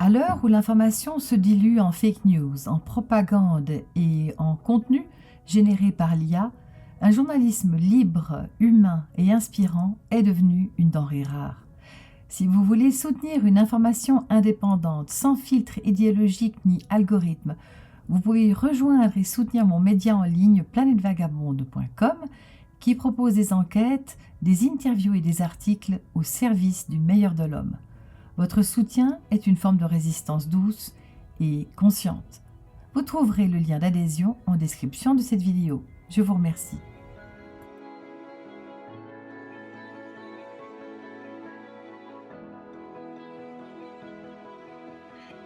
À l'heure où l'information se dilue en fake news, en propagande et en contenu généré par l'IA, un journalisme libre, humain et inspirant est devenu une denrée rare. Si vous voulez soutenir une information indépendante, sans filtre idéologique ni algorithme, vous pouvez rejoindre et soutenir mon média en ligne planètevagabonde.com qui propose des enquêtes, des interviews et des articles au service du meilleur de l'homme. Votre soutien est une forme de résistance douce et consciente. Vous trouverez le lien d'adhésion en description de cette vidéo. Je vous remercie.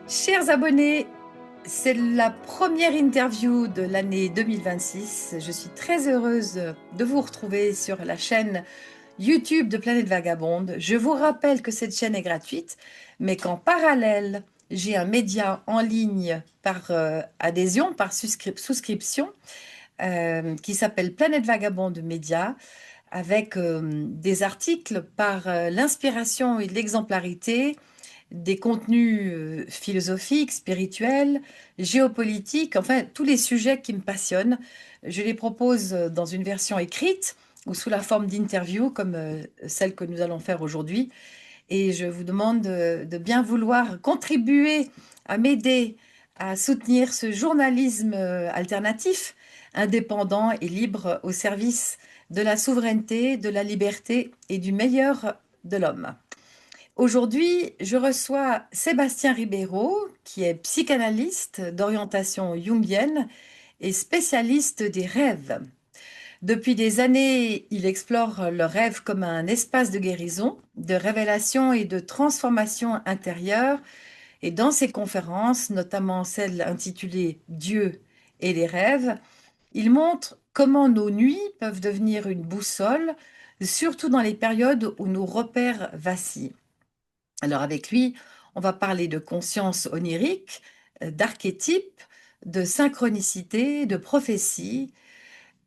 Chers abonnés, c'est la première interview de l'année 2026. Je suis très heureuse de vous retrouver sur la chaîne YouTube de Planète Vagabonde. Je vous rappelle que cette chaîne est gratuite, mais qu'en parallèle, j'ai un média en ligne par adhésion, par souscription, qui s'appelle Planète Vagabonde Média, avec des articles par l'inspiration et l'exemplarité, des contenus philosophiques, spirituels, géopolitiques, enfin tous les sujets qui me passionnent. Je les propose dans une version écrite ou sous la forme d'interviews comme celle que nous allons faire aujourd'hui. Et je vous demande de bien vouloir contribuer à m'aider à soutenir ce journalisme alternatif, indépendant et libre au service de la souveraineté, de la liberté et du meilleur de l'homme. Aujourd'hui, je reçois Sébastien Ribeiro, qui est psychanalyste d'orientation jungienne et spécialiste des rêves. Depuis des années, il explore le rêve comme un espace de guérison, de révélation et de transformation intérieure. Et dans ses conférences, notamment celle intitulée Dieu et les rêves, il montre comment nos nuits peuvent devenir une boussole, surtout dans les périodes où nos repères vacillent. Alors avec lui, on va parler de conscience onirique, d'archétypes, de synchronicité, de prophétie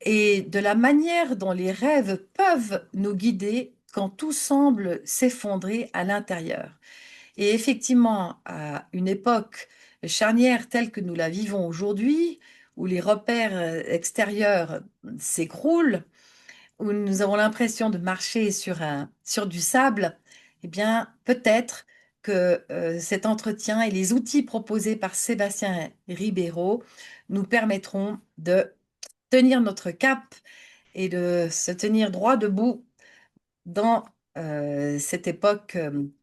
et de la manière dont les rêves peuvent nous guider quand tout semble s'effondrer à l'intérieur. Et effectivement, à une époque charnière telle que nous la vivons aujourd'hui, où les repères extérieurs s'écroulent, où nous avons l'impression de marcher sur du sable, eh bien, peut-être que cet entretien et les outils proposés par Sébastien Ribeiro nous permettront de tenir notre cap et de se tenir droit debout dans cette époque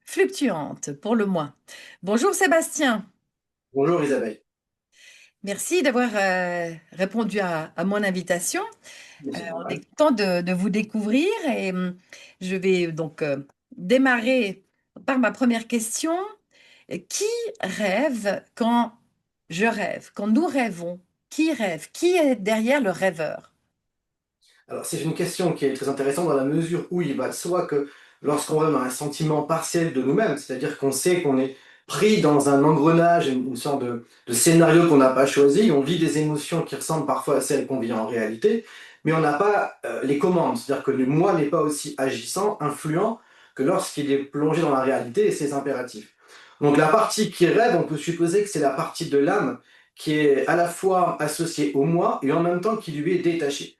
fluctuante, pour le moins. Bonjour Sébastien, Bonjour Isabelle. merci d'avoir répondu à mon invitation. Mais c'est On est normal. content de vous découvrir et je vais donc démarrer par ma première question. Qui rêve quand je rêve, quand nous rêvons? Qui rêve? Qui est derrière le rêveur? Alors, c'est une question qui est très intéressante dans la mesure où il va de soi que lorsqu'on a un sentiment partiel de nous-mêmes, c'est-à-dire qu'on sait qu'on est pris dans un engrenage, une sorte de scénario qu'on n'a pas choisi, on vit des émotions qui ressemblent parfois à celles qu'on vit en réalité, mais on n'a pas les commandes, c'est-à-dire que le moi n'est pas aussi agissant, influent que lorsqu'il est plongé dans la réalité et ses impératifs. Donc la partie qui rêve, on peut supposer que c'est la partie de l'âme qui est à la fois associée au moi et en même temps qui lui est détachée.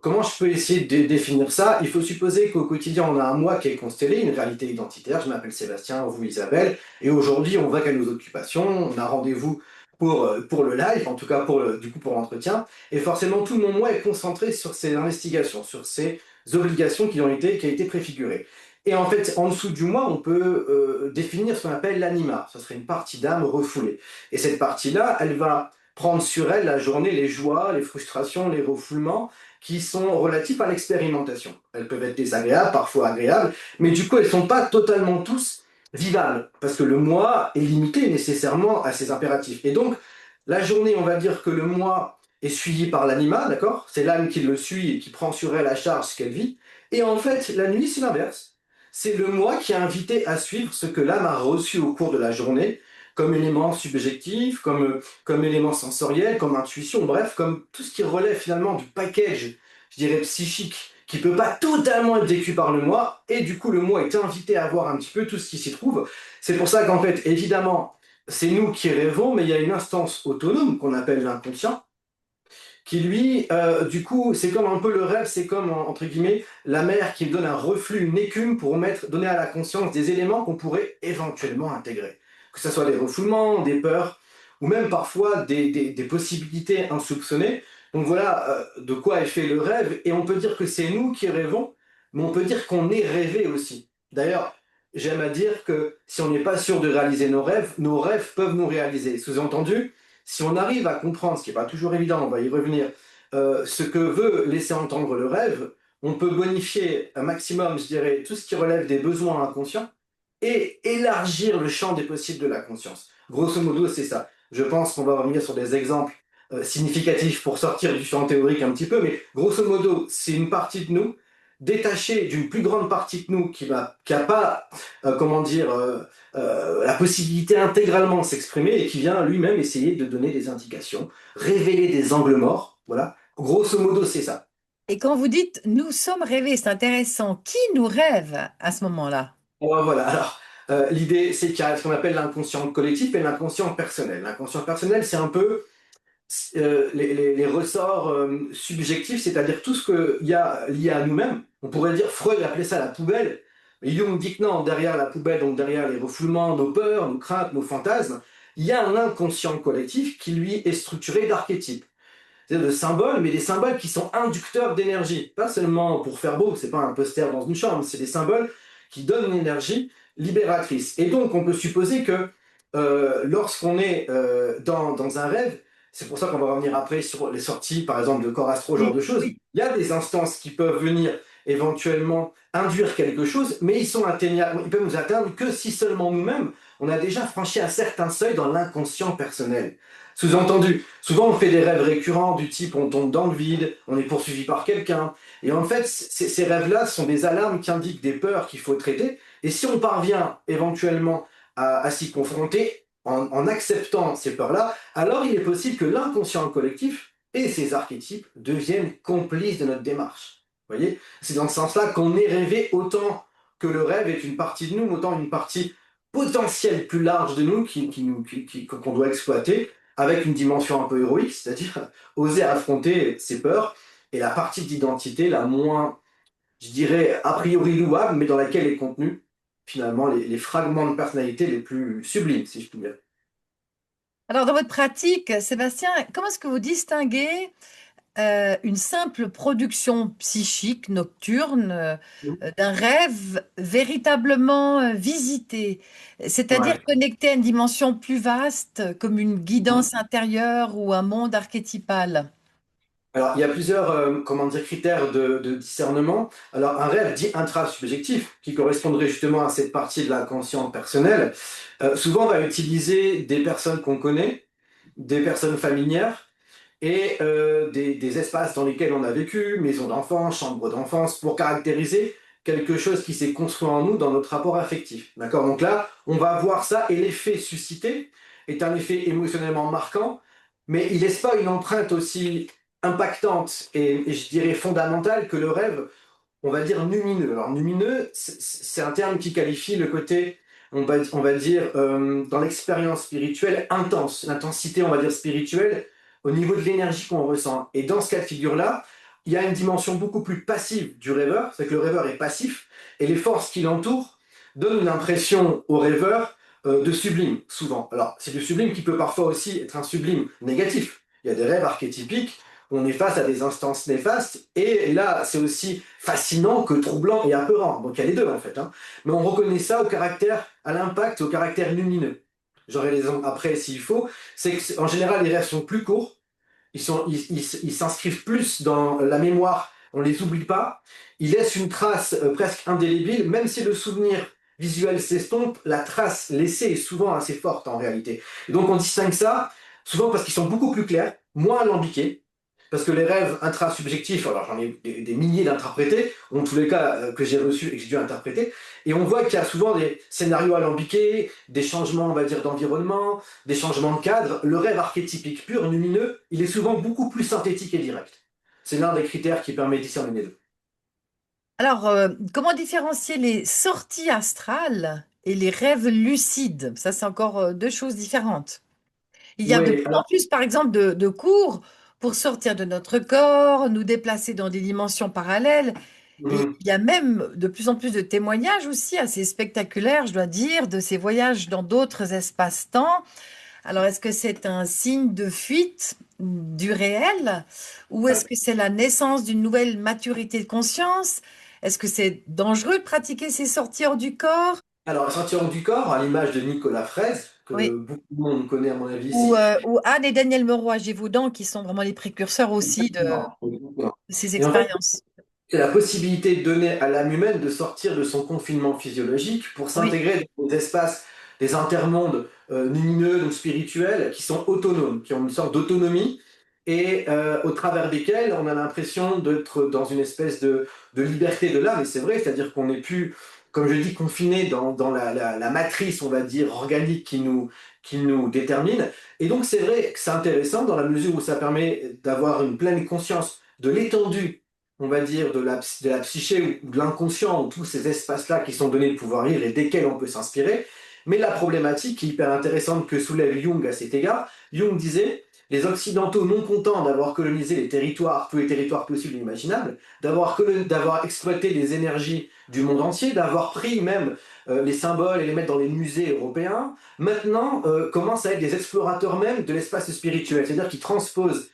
Comment je peux essayer de définir ça? Il faut supposer qu'au quotidien, on a un moi qui est constellé, une réalité identitaire. Je m'appelle Sébastien, vous Isabelle, et aujourd'hui, on va qu'à nos occupations. On a rendez-vous pour le live, en tout cas du coup pour l'entretien. Et forcément, tout mon moi est concentré sur ces investigations, sur ces obligations qui a été préfigurées. Et en fait, en dessous du moi, on peut définir ce qu'on appelle l'anima. Ce serait une partie d'âme refoulée. Et cette partie-là, elle va prendre sur elle la journée, les joies, les frustrations, les refoulements qui sont relatifs à l'expérimentation. Elles peuvent être désagréables, parfois agréables, mais du coup, elles ne sont pas totalement tous vivables, parce que le moi est limité nécessairement à ses impératifs. Et donc, la journée, on va dire que le moi est suivi par l'anima, d'accord? C'est l'âme qui le suit et qui prend sur elle la charge ce qu'elle vit. Et en fait, la nuit, c'est l'inverse. C'est le moi qui est invité à suivre ce que l'âme a reçu au cours de la journée, comme élément subjectif, comme élément sensoriel, comme intuition, bref, comme tout ce qui relève finalement du package, je dirais, psychique, qui peut pas totalement être vécu par le moi, et du coup le moi est invité à voir un petit peu tout ce qui s'y trouve. C'est pour ça qu'en fait, évidemment, c'est nous qui rêvons, mais il y a une instance autonome qu'on appelle l'inconscient, qui lui, du coup, c'est comme un peu le rêve, c'est comme, entre guillemets, la mer qui donne un reflux, une écume pour donner à la conscience des éléments qu'on pourrait éventuellement intégrer. Que ce soit des refoulements, des peurs, ou même parfois des possibilités insoupçonnées. Donc voilà de quoi est fait le rêve, et on peut dire que c'est nous qui rêvons, mais on peut dire qu'on est rêvé aussi. D'ailleurs, j'aime à dire que si on n'est pas sûr de réaliser nos rêves peuvent nous réaliser. Sous-entendu, si on arrive à comprendre, ce qui n'est pas toujours évident, on va y revenir, ce que veut laisser entendre le rêve, on peut bonifier un maximum, je dirais, tout ce qui relève des besoins inconscients et élargir le champ des possibles de la conscience. Grosso modo, c'est ça. Je pense qu'on va revenir sur des exemples significatifs pour sortir du champ théorique un petit peu, mais grosso modo, c'est une partie de nous détachée d'une plus grande partie de nous qui a pas, comment dire, la possibilité intégralement de s'exprimer et qui vient lui-même essayer de donner des indications, révéler des angles morts. Voilà. Grosso modo, c'est ça. Et quand vous dites nous sommes rêvés, c'est intéressant. Qui nous rêve à ce moment-là? Alors, voilà. Alors, l'idée, c'est qu'il y a ce qu'on appelle l'inconscient collectif et l'inconscient personnel. L'inconscient personnel, c'est un peu les ressorts subjectifs, c'est-à-dire tout ce qu'il y a lié à nous-mêmes. On pourrait dire, Freud appelait ça la poubelle. Mais Jung dit que non, derrière la poubelle, donc derrière les refoulements, nos peurs, nos craintes, nos fantasmes, il y a un inconscient collectif qui, lui, est structuré d'archétypes. C'est-à-dire de symboles, mais des symboles qui sont inducteurs d'énergie. Pas seulement pour faire beau, c'est pas un poster dans une chambre, c'est des symboles qui donnent une énergie libératrice. Et donc, on peut supposer que lorsqu'on est dans un rêve, c'est pour ça qu'on va revenir après sur les sorties, par exemple, de corps astro, ce genre Oui, de choses, oui. il y a des instances qui peuvent venir éventuellement induire quelque chose, mais ils sont atteignables, ils peuvent nous atteindre que si seulement nous-mêmes, on a déjà franchi un certain seuil dans l'inconscient personnel. Sous-entendu, souvent on fait des rêves récurrents du type on tombe dans le vide, on est poursuivi par quelqu'un. Et en fait, ces rêves-là sont des alarmes qui indiquent des peurs qu'il faut traiter. Et si on parvient éventuellement à s'y confronter en acceptant ces peurs-là, alors il est possible que l'inconscient collectif et ces archétypes deviennent complices de notre démarche. Vous voyez? C'est dans ce sens-là qu'on est rêvé autant que le rêve est une partie de nous, autant une partie potentielle plus large de nous qu'on doit exploiter avec une dimension un peu héroïque, c'est-à-dire oser affronter ses peurs, et la partie d'identité la moins, je dirais, a priori louable, mais dans laquelle est contenu finalement les fragments de personnalité les plus sublimes, si je puis dire. Alors, dans votre pratique, Sébastien, comment est-ce que vous distinguez une simple production psychique nocturne d'un rêve véritablement visité, c'est-à-dire Ouais. connecté à une dimension plus vaste, comme une guidance intérieure ou un monde archétypal? Alors, il y a plusieurs comment dire, critères de discernement. Alors, un rêve dit intrasubjectif, qui correspondrait justement à cette partie de l'inconscient personnel, souvent va utiliser des personnes qu'on connaît, des personnes familières, et des espaces dans lesquels on a vécu, maison d'enfance, chambre d'enfance, pour caractériser quelque chose qui s'est construit en nous dans notre rapport affectif. D'accord? Donc là, on va voir ça, et l'effet suscité est un effet émotionnellement marquant, mais il laisse pas une empreinte aussi impactante et je dirais fondamentale que le rêve, on va dire lumineux. Alors lumineux, c'est un terme qui qualifie le côté, on va dire, dans l'expérience spirituelle intense, l'intensité, on va dire, spirituelle, au niveau de l'énergie qu'on ressent. Et dans ce cas de figure-là, il y a une dimension beaucoup plus passive du rêveur, c'est que le rêveur est passif, et les forces qui l'entourent donnent une impression au rêveur de sublime, souvent. Alors, c'est du sublime qui peut parfois aussi être un sublime négatif. Il y a des rêves archétypiques, on est face à des instances néfastes, et là, c'est aussi fascinant que troublant et apeurant. Donc il y a les deux, en fait. Hein. Mais on reconnaît ça au caractère, à l'impact, au caractère lumineux. J'aurai les exemples après s'il faut. C'est qu'en général, les rêves sont plus courts, ils s'inscrivent plus dans la mémoire, on les oublie pas. Ils laissent une trace presque indélébile, même si le souvenir visuel s'estompe, la trace laissée est souvent assez forte en réalité. Et donc on distingue ça souvent parce qu'ils sont beaucoup plus clairs, moins alambiqués, parce que les rêves intrasubjectifs, alors j'en ai des milliers d'interprétés, en tous les cas que j'ai reçus et que j'ai dû interpréter, et on voit qu'il y a souvent des scénarios alambiqués, des changements, on va dire, d'environnement, des changements de cadre. Le rêve archétypique pur, lumineux, il est souvent beaucoup plus synthétique et direct. C'est l'un des critères qui permet de discerner les deux. Alors, comment différencier les sorties astrales et les rêves lucides. Ça, c'est encore deux choses différentes. Il y a de Oui, plus en alors, plus, par exemple, de cours pour sortir de notre corps, nous déplacer dans des dimensions parallèles. Et mhm. il y a même de plus en plus de témoignages aussi assez spectaculaires, je dois dire, de ces voyages dans d'autres espaces-temps. Alors, est-ce que c'est un signe de fuite du réel ou est-ce que c'est la naissance d'une nouvelle maturité de conscience? Est-ce que c'est dangereux de pratiquer ces sorties hors du corps? Alors, Ceinturon du corps, à l'image de Nicolas Fraise, Oui. que beaucoup de monde connaît à mon avis ici. Ou Anne et Daniel Meroy Gévaudan, qui sont vraiment les précurseurs aussi Exactement. de ces Et en fait, expériences. c'est la possibilité de donner à l'âme humaine de sortir de son confinement physiologique pour Oui. s'intégrer dans des espaces, des intermondes lumineux, donc spirituels, qui sont autonomes, qui ont une sorte d'autonomie, et au travers desquels on a l'impression d'être dans une espèce de liberté de l'âme, et c'est vrai, c'est-à-dire qu'on n'est plus, comme je dis, confiné dans la matrice, on va dire, organique qui nous détermine. Et donc c'est vrai que c'est intéressant dans la mesure où ça permet d'avoir une pleine conscience de l'étendue, on va dire, de la psyché ou de l'inconscient, ou tous ces espaces-là qui sont donnés de pouvoir lire et desquels on peut s'inspirer. Mais la problématique qui est hyper intéressante que soulève Jung à cet égard, Jung disait, les Occidentaux non contents d'avoir colonisé les territoires, tous les territoires possibles et imaginables, d'avoir exploité les énergies du monde entier, d'avoir pris même les symboles et les mettre dans les musées européens, maintenant commencent à être des explorateurs même de l'espace spirituel, c'est-à-dire qu'ils transposent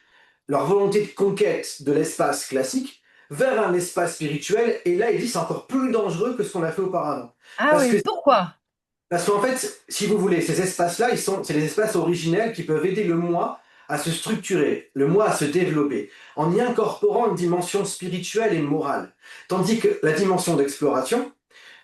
leur volonté de conquête de l'espace classique vers un espace spirituel. Et là, il dit c'est encore plus dangereux que ce qu'on a fait auparavant. Ah Parce que, oui, pourquoi? parce qu'en fait, si vous voulez, ces espaces-là, c'est les espaces originels qui peuvent aider le moi à se structurer, le moi à se développer, en y incorporant une dimension spirituelle et morale. Tandis que la dimension d'exploration,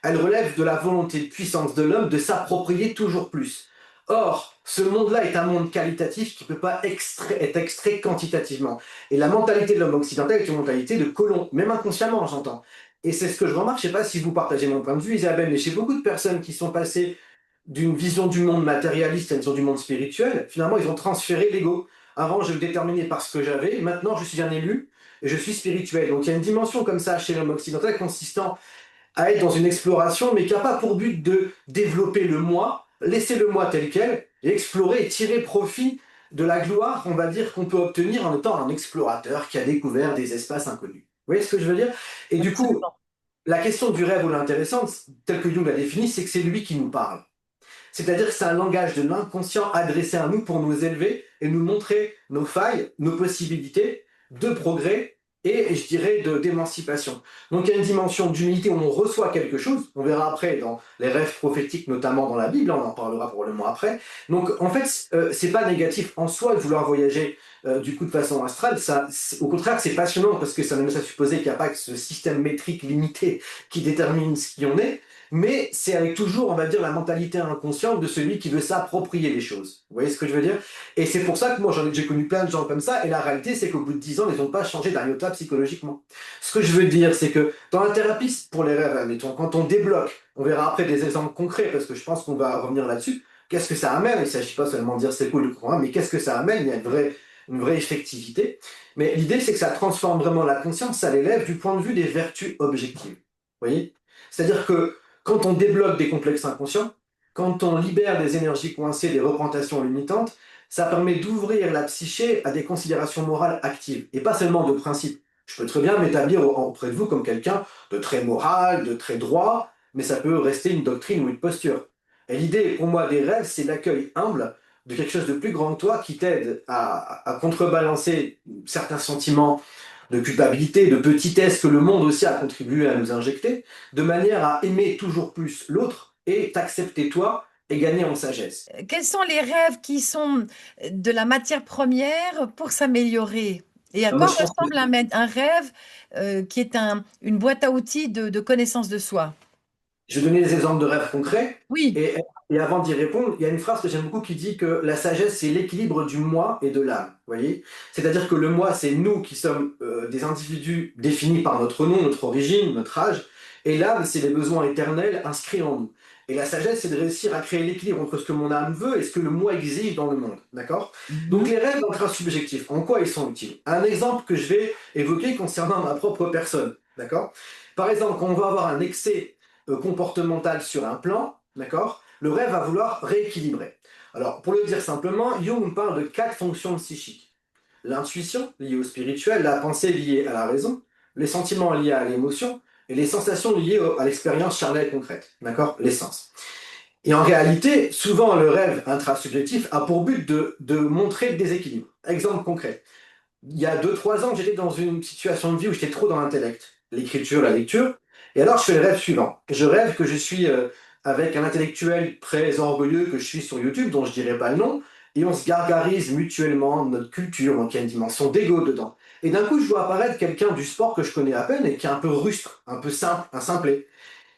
elle relève de la volonté de puissance de l'homme de s'approprier toujours plus. Or, ce monde-là est un monde qualitatif qui ne peut pas être extrait quantitativement. Et la mentalité de l'homme occidental est une mentalité de colon, même inconsciemment, j'entends. Et c'est ce que je remarque, je ne sais pas si vous partagez mon point de vue, Isabelle, mais chez beaucoup de personnes qui sont passées d'une vision du monde matérialiste à une vision du monde spirituel, finalement, ils ont transféré l'ego. Avant, je me déterminais par ce que j'avais, maintenant, je suis un élu et je suis spirituel. Donc, il y a une dimension comme ça chez l'homme occidental consistant à être dans une exploration, mais qui n'a pas pour but de développer le moi, laisser le moi tel quel, et explorer et tirer profit de la gloire, on va dire, qu'on peut obtenir en étant un explorateur qui a découvert des espaces inconnus. Vous voyez ce que je veux dire? Et du coup, Absolument. la question du rêve ou l'intéressante, telle que Jung l'a définie, c'est que c'est lui qui nous parle. C'est-à-dire que c'est un langage de l'inconscient adressé à nous pour nous élever et nous montrer nos failles, nos possibilités de progrès et, je dirais, d'émancipation. Donc il y a une dimension d'humilité où on reçoit quelque chose, on verra après dans les rêves prophétiques, notamment dans la Bible, on en parlera probablement après. Donc en fait, c'est pas négatif en soi de vouloir voyager du coup de façon astrale, au contraire c'est passionnant parce que ça nous laisse à supposer qu'il n'y a pas que ce système métrique limité qui détermine ce qui on est, mais c'est avec toujours, on va dire, la mentalité inconsciente de celui qui veut s'approprier les choses. Vous voyez ce que je veux dire? Et c'est pour ça que moi, j'ai connu plein de gens comme ça, et la réalité, c'est qu'au bout de 10 ans, ils n'ont pas changé d'un iota psychologiquement. Ce que je veux dire, c'est que dans la thérapie, pour les rêves, admettons, quand on débloque, on verra après des exemples concrets, parce que je pense qu'on va revenir là-dessus, qu'est-ce que ça amène? Il ne s'agit pas seulement de dire c'est cool, mais qu'est-ce que ça amène? Il y a une vraie effectivité. Mais l'idée, c'est que ça transforme vraiment la conscience, ça l'élève du point de vue des vertus objectives. Vous voyez? C'est-à-dire que quand on débloque des complexes inconscients, quand on libère des énergies coincées, des représentations limitantes, ça permet d'ouvrir la psyché à des considérations morales actives, et pas seulement de principes. Je peux très bien m'établir auprès de vous comme quelqu'un de très moral, de très droit, mais ça peut rester une doctrine ou une posture. Et l'idée, pour moi, des rêves, c'est l'accueil humble de quelque chose de plus grand que toi qui t'aide à contrebalancer certains sentiments de culpabilité, de petitesse que le monde aussi a contribué à nous injecter, de manière à aimer toujours plus l'autre et t'accepter toi et gagner en sagesse. Quels sont les rêves qui sont de la matière première pour s'améliorer? Et à Moi, quoi je pense que ressemble un rêve qui est une boîte à outils de connaissance de soi? je vais donner des exemples de rêves concrets. Oui, Et avant d'y répondre, il y a une phrase que j'aime beaucoup qui dit que la sagesse, c'est l'équilibre du moi et de l'âme. Vous voyez? C'est-à-dire que le moi, c'est nous qui sommes des individus définis par notre nom, notre origine, notre âge. Et l'âme, c'est les besoins éternels inscrits en nous. Et la sagesse, c'est de réussir à créer l'équilibre entre ce que mon âme veut et ce que le moi exige dans le monde. D'accord? Donc mhm, les rêves intrasubjectifs, en quoi ils sont utiles? Un exemple que je vais évoquer concernant ma propre personne. D'accord? Par exemple, quand on va avoir un excès comportemental sur un plan, d'accord? Le rêve va vouloir rééquilibrer. Alors, pour le dire simplement, Jung parle de 4 fonctions psychiques. L'intuition, liée au spirituel, la pensée liée à la raison, les sentiments liés à l'émotion, et les sensations liées à l'expérience charnelle concrète, d'accord? L'essence. Et en réalité, souvent, le rêve intrasubjectif a pour but de montrer le déséquilibre. Exemple concret. Il y a 2 3 ans, j'étais dans une situation de vie où j'étais trop dans l'intellect, l'écriture, la lecture. Et alors, je fais le rêve suivant. Je rêve que je suis avec un intellectuel très orgueilleux que je suis sur YouTube, dont je dirai pas le nom, et on se gargarise mutuellement de notre culture, donc il y a une dimension d'ego dedans. Et d'un coup, je vois apparaître quelqu'un du sport que je connais à peine et qui est un peu rustre, un peu simple, un simplet.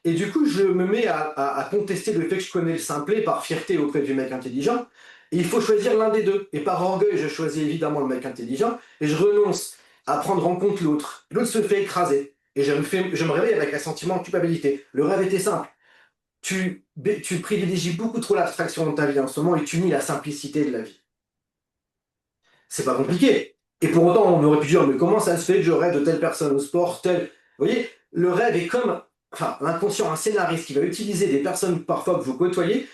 Et du coup, je me mets à contester le fait que je connais le simplet par fierté auprès du mec intelligent. Et il faut choisir l'un des deux. Et par orgueil, je choisis évidemment le mec intelligent et je renonce à prendre en compte l'autre. L'autre se fait écraser. Et je me réveille avec un sentiment de culpabilité. Le rêve était simple. Tu privilégies beaucoup trop l'abstraction dans ta vie en ce moment et tu nies la simplicité de la vie. C'est pas compliqué. Et pour autant, on aurait pu dire, mais comment ça se fait que je rêve de telle personne au sport, tel. Vous voyez, le rêve est comme, enfin, l'inconscient, un scénariste qui va utiliser des personnes parfois que vous côtoyez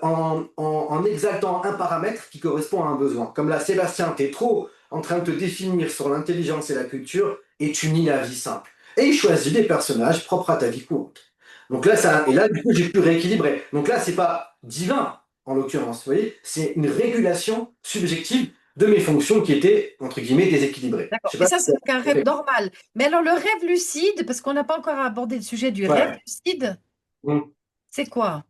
en exaltant un paramètre qui correspond à un besoin. Comme là, Sébastien, tu es trop en train de te définir sur l'intelligence et la culture et tu nies la vie simple. Et il choisit des personnages propres à ta vie courante. Donc là, et là, du coup, j'ai pu rééquilibrer. Donc là, c'est pas divin, en l'occurrence, vous voyez, c'est une régulation subjective de mes fonctions qui étaient, entre guillemets, déséquilibrées. Je D'accord. sais Et pas ça, si c'est donc un c'est rêve fait. normal. Mais alors, le rêve lucide, parce qu'on n'a pas encore abordé le sujet du rêve Ouais. lucide, Mm. c'est quoi?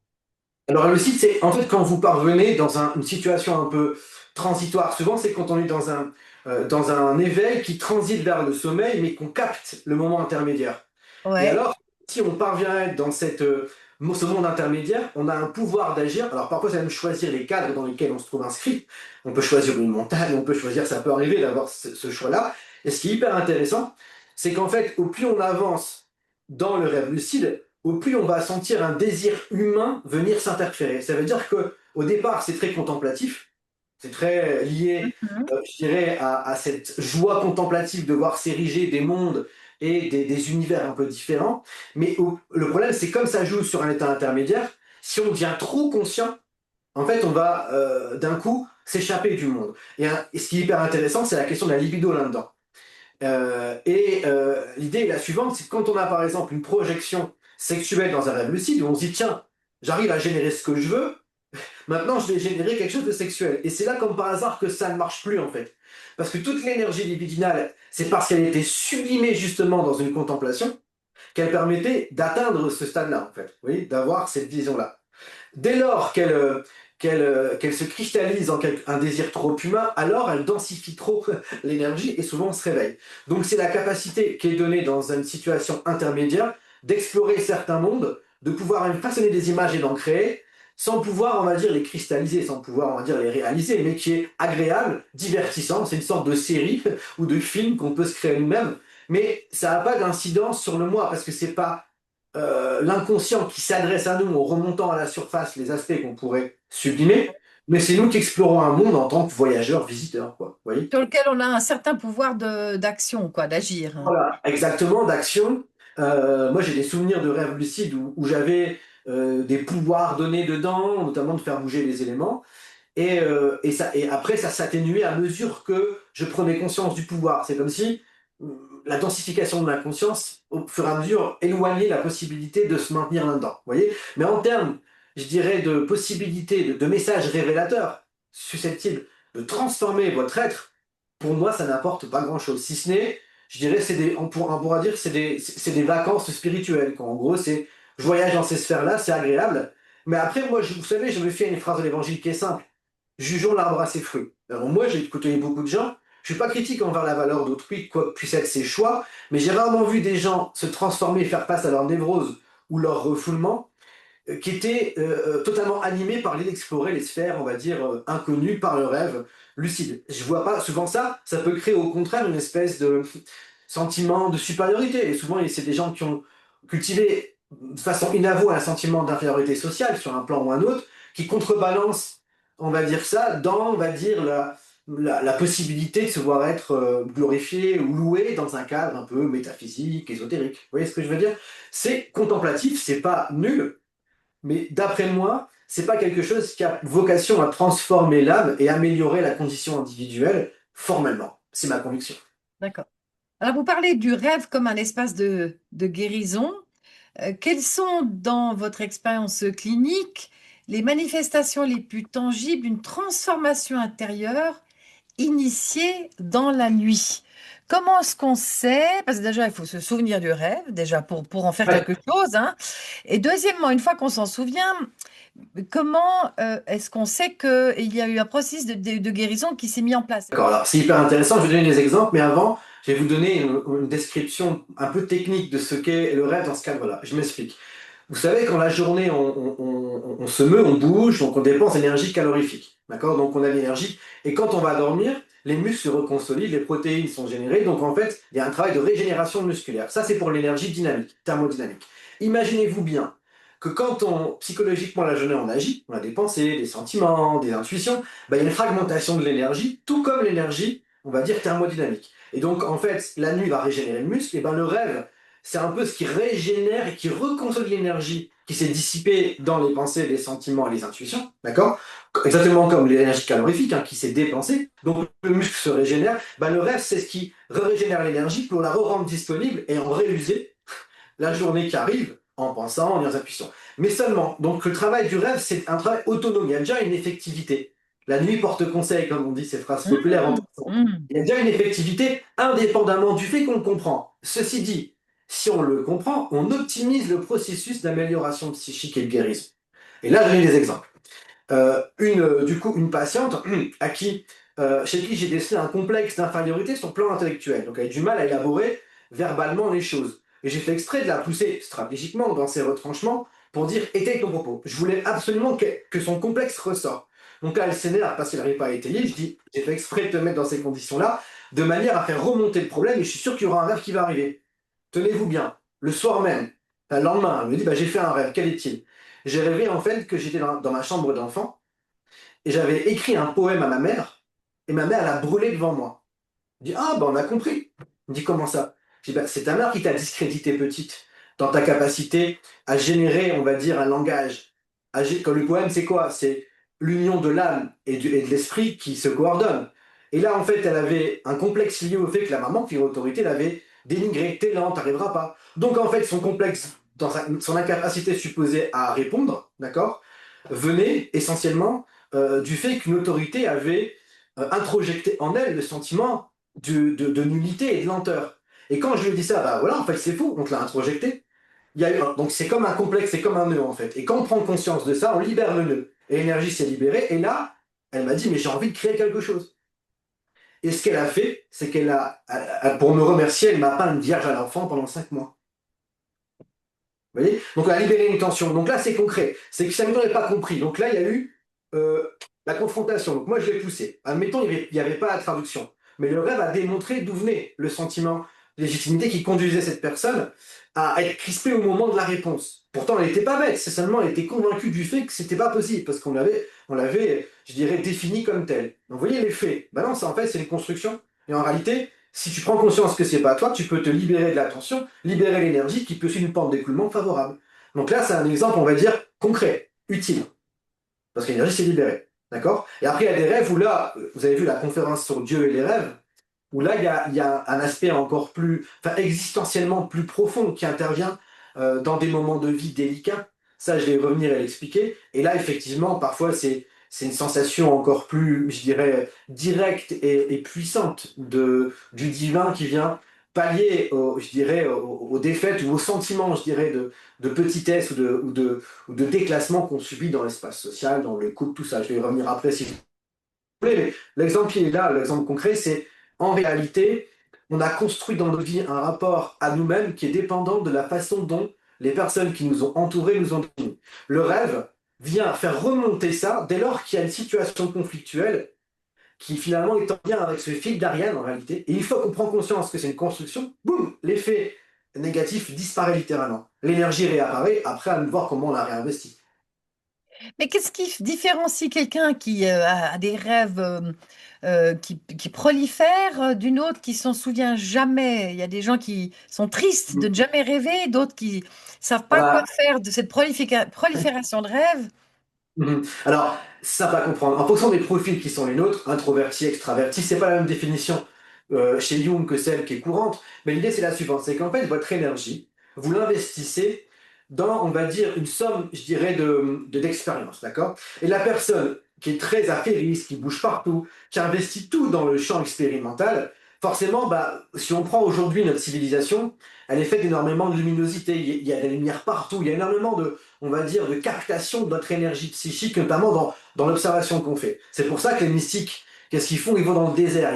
Alors, le site, c'est en fait quand vous parvenez dans une situation un peu transitoire. Souvent, c'est quand on est dans un éveil qui transite vers le sommeil, mais qu'on capte le moment intermédiaire. Et Ouais. alors, si on parvient à être dans ce monde intermédiaire, on a un pouvoir d'agir. Alors parfois, c'est même choisir les cadres dans lesquels on se trouve inscrit. On peut choisir une montagne, on peut choisir, ça peut arriver d'avoir ce choix-là. Et ce qui est hyper intéressant, c'est qu'en fait, au plus on avance dans le rêve lucide, au plus on va sentir un désir humain venir s'interférer. Ça veut dire que au départ, c'est très contemplatif, c'est très lié, Mhm. je dirais, à cette joie contemplative de voir s'ériger des mondes et des univers un peu différents. Mais le problème, c'est comme ça joue sur un état intermédiaire, si on devient trop conscient, en fait, on va d'un coup s'échapper du monde. Et ce qui est hyper intéressant, c'est la question de la libido là-dedans. L'idée est la suivante, c'est que quand on a par exemple une projection sexuelle dans un rêve lucide, où on se dit, tiens, j'arrive à générer ce que je veux, maintenant, je vais générer quelque chose de sexuel. Et c'est là, comme par hasard, que ça ne marche plus, en fait. Parce que toute l'énergie libidinale, c'est parce qu'elle était sublimée justement dans une contemplation qu'elle permettait d'atteindre ce stade-là, en fait. Oui, d'avoir cette vision-là. Dès lors qu'elle se cristallise en un désir trop humain, alors elle densifie trop l'énergie et souvent on se réveille. Donc c'est la capacité qui est donnée dans une situation intermédiaire d'explorer certains mondes, de pouvoir façonner des images et d'en créer, sans pouvoir, on va dire, les cristalliser, sans pouvoir, on va dire, les réaliser, mais qui est agréable, divertissant. C'est une sorte de série ou de film qu'on peut se créer nous-mêmes, mais ça n'a pas d'incidence sur le moi, parce que c'est pas l'inconscient qui s'adresse à nous en remontant à la surface les aspects qu'on pourrait sublimer, mais c'est nous qui explorons un monde en tant que voyageurs, visiteurs, quoi. Vous voyez? Sur lequel on a un certain pouvoir d'action, quoi, d'agir, hein. Voilà, exactement, d'action. Moi, j'ai des souvenirs de rêves lucides où j'avais des pouvoirs donnés dedans, notamment de faire bouger les éléments. Et après, ça s'atténuait à mesure que je prenais conscience du pouvoir. C'est comme si la densification de ma conscience, au fur et à mesure, éloignait la possibilité de se maintenir là-dedans. Vous voyez? Mais en termes, je dirais, de possibilités, de messages révélateurs, susceptibles de transformer votre être, pour moi, ça n'apporte pas grand-chose. Si ce n'est, je dirais, on pourra dire que c'est des vacances spirituelles, quoi. En gros, je voyage dans ces sphères-là, c'est agréable. Mais après, moi, vous savez, je me fie à une phrase de l'évangile qui est simple. Jugeons l'arbre à ses fruits. Alors moi, j'ai côtoyé beaucoup de gens. Je suis pas critique envers la valeur d'autrui, quoi que puissent être ses choix, mais j'ai rarement vu des gens se transformer, faire face à leur névrose ou leur refoulement, qui étaient totalement animés par l'idée d'explorer les sphères, on va dire, inconnues par le rêve lucide. Je vois pas souvent ça. Ça peut créer au contraire une espèce de sentiment de supériorité. Et souvent, c'est des gens qui ont cultivé de façon inavouée un sentiment d'infériorité sociale sur un plan ou un autre, qui contrebalance, on va dire ça, dans, on va dire, la possibilité de se voir être glorifié ou loué dans un cadre un peu métaphysique, ésotérique. Vous voyez ce que je veux dire? C'est contemplatif, c'est pas nul, Mais d'après moi, c'est pas quelque chose qui a vocation à transformer l'âme et améliorer la condition individuelle formellement. C'est ma conviction. D'accord. Alors, vous parlez du rêve comme un espace de guérison. Quelles sont, dans votre expérience clinique, les manifestations les plus tangibles d'une transformation intérieure initiée dans la nuit? Comment est-ce qu'on sait? Parce que déjà, il faut se souvenir du rêve, déjà pour en faire Ouais. quelque chose, hein. Et deuxièmement, une fois qu'on s'en souvient, comment est-ce qu'on sait qu'il y a eu un processus de guérison qui s'est mis en place? D'accord, alors c'est hyper intéressant, je vais donner des exemples, mais avant, je vais vous donner une description un peu technique de ce qu'est le rêve dans ce cadre-là. Je m'explique. Vous savez, quand la journée, on se meut, on bouge, donc on dépense énergie calorifique. D'accord? Donc on a de l'énergie. Et quand on va dormir, les muscles se reconsolident, les protéines sont générées. Donc en fait, il y a un travail de régénération musculaire. Ça, c'est pour l'énergie dynamique, thermodynamique. Imaginez-vous bien que quand psychologiquement, la journée, on agit, on a des pensées, des sentiments, des intuitions, ben, il y a une fragmentation de l'énergie, tout comme l'énergie, on va dire, thermodynamique. Et donc, en fait, la nuit va régénérer le muscle, et ben le rêve, c'est un peu ce qui régénère et qui reconsolide l'énergie qui s'est dissipée dans les pensées, les sentiments et les intuitions, d'accord? Exactement comme l'énergie calorifique qui s'est dépensée. Donc le muscle se régénère. Ben, le rêve, c'est ce qui régénère l'énergie pour la re-rendre disponible et en réuser la journée qui arrive en pensant, en y intuition. Mais seulement, donc le travail du rêve, c'est un travail autonome. Il y a déjà une effectivité. La nuit porte conseil, comme on dit ces phrases populaires en Mmh, passant. mmh. Il y a déjà une effectivité indépendamment du fait qu'on le comprend. Ceci dit, si on le comprend, on optimise le processus d'amélioration psychique et de guérison. Et là, je donne des exemples. Du coup, une patiente chez qui j'ai décelé un complexe d'infériorité sur le plan intellectuel. Donc, elle a du mal à élaborer verbalement les choses. Et j'ai fait exprès de la pousser stratégiquement dans ses retranchements pour dire étaye ton propos. Je voulais absolument que son complexe ressort. Donc là, elle s'énerve parce qu'elle n'arrive pas à étayer. Je dis j'ai fait exprès de te mettre dans ces conditions-là, de manière à faire remonter le problème et je suis sûr qu'il y aura un rêve qui va arriver. Tenez-vous bien, le soir même, le lendemain, elle me dit j'ai fait un rêve, quel est-il? J'ai rêvé en fait que j'étais dans ma chambre d'enfant et j'avais écrit un poème à ma mère et ma mère l'a brûlé devant moi. Je dis ah on a compris. Il me dit comment ça? Je dis c'est ta mère qui t'a discrédité petite dans ta capacité à générer, on va dire, un langage. Quand le poème c'est quoi? C'est l'union de l'âme et de l'esprit qui se coordonnent. Et là en fait elle avait un complexe lié au fait que la maman qui est autorité l'avait dénigré. T'es lent, t'arriveras pas. Donc en fait son complexe dans son incapacité supposée à répondre, d'accord, venait essentiellement du fait qu'une autorité avait introjecté en elle le sentiment de nullité et de lenteur. Et quand je lui ai dit ça, bah voilà, en fait c'est faux, on te l'a introjecté. Donc c'est comme un complexe, c'est comme un nœud en fait. Et quand on prend conscience de ça, on libère le nœud. Et l'énergie s'est libérée. Et là, elle m'a dit, mais j'ai envie de créer quelque chose. Et ce qu'elle a fait, c'est pour me remercier, elle m'a peint une vierge à l'enfant pendant 5 mois. Vous voyez? Donc elle a libéré une tension. Donc là, c'est concret. C'est que Samuel n'avait pas compris. Donc là, il y a eu la confrontation. Donc moi, je l'ai poussé. Admettons, il n'y avait pas la traduction. Mais le rêve a démontré d'où venait le sentiment de légitimité qui conduisait cette personne à être crispée au moment de la réponse. Pourtant, elle n'était pas bête. C'est seulement elle était convaincue du fait que c'était pas possible parce on l'avait, je dirais, défini comme tel. Donc vous voyez les faits. Ben non, ça en fait, c'est une construction. Et en réalité, si tu prends conscience que c'est pas toi, tu peux te libérer de la tension, libérer l'énergie qui peut suivre une pente d'écoulement favorable. Donc là, c'est un exemple, on va dire, concret, utile. Parce que l'énergie s'est libérée. D'accord? Et après, il y a des rêves où là, vous avez vu la conférence sur Dieu et les rêves, où là, il y a un aspect encore plus, enfin, existentiellement plus profond qui intervient dans des moments de vie délicats. Ça, je vais revenir et l'expliquer. Et là, effectivement, parfois, c'est une sensation encore plus, je dirais, directe et puissante du divin qui vient pallier, je dirais, aux défaites ou aux sentiments, je dirais, de petitesse ou de déclassement qu'on subit dans l'espace social, dans le couple, tout ça. Je vais y revenir après si vous voulez, mais l'exemple qui est là, l'exemple concret, c'est en réalité, on a construit dans notre vie un rapport à nous-mêmes qui est dépendant de la façon dont les personnes qui nous ont entourés nous ont définis. Le rêve vient faire remonter ça dès lors qu'il y a une situation conflictuelle qui finalement est en lien avec ce fil d'Ariane en réalité. Et une fois qu'on prend conscience que c'est une construction, boum, l'effet négatif disparaît littéralement. L'énergie réapparaît, après à nous voir comment on la réinvestit. Mais qu'est-ce qui différencie quelqu'un qui a des rêves qui prolifèrent d'une autre qui s'en souvient jamais? Il y a des gens qui sont tristes de ne jamais rêver, d'autres qui savent Ah pas quoi bah, faire de cette prolifération de rêves. Alors, ça va comprendre. En fonction des profils qui sont les nôtres, introvertis, extravertis, c'est pas la même définition chez Jung que celle qui est courante. Mais l'idée, c'est la suivante, c'est qu'en fait, votre énergie, vous l'investissez dans, on va dire, une somme, je dirais, d'expérience, d'accord? Et la personne qui est très affairiste, qui bouge partout, qui investit tout dans le champ expérimental, forcément, bah, si on prend aujourd'hui notre civilisation, elle est faite d'énormément de luminosité. Il y a des lumières partout, il y a énormément de, on va dire, de captation de notre énergie psychique, notamment dans l'observation qu'on fait. C'est pour ça que les mystiques, qu'est-ce qu'ils font? Ils vont dans le désert,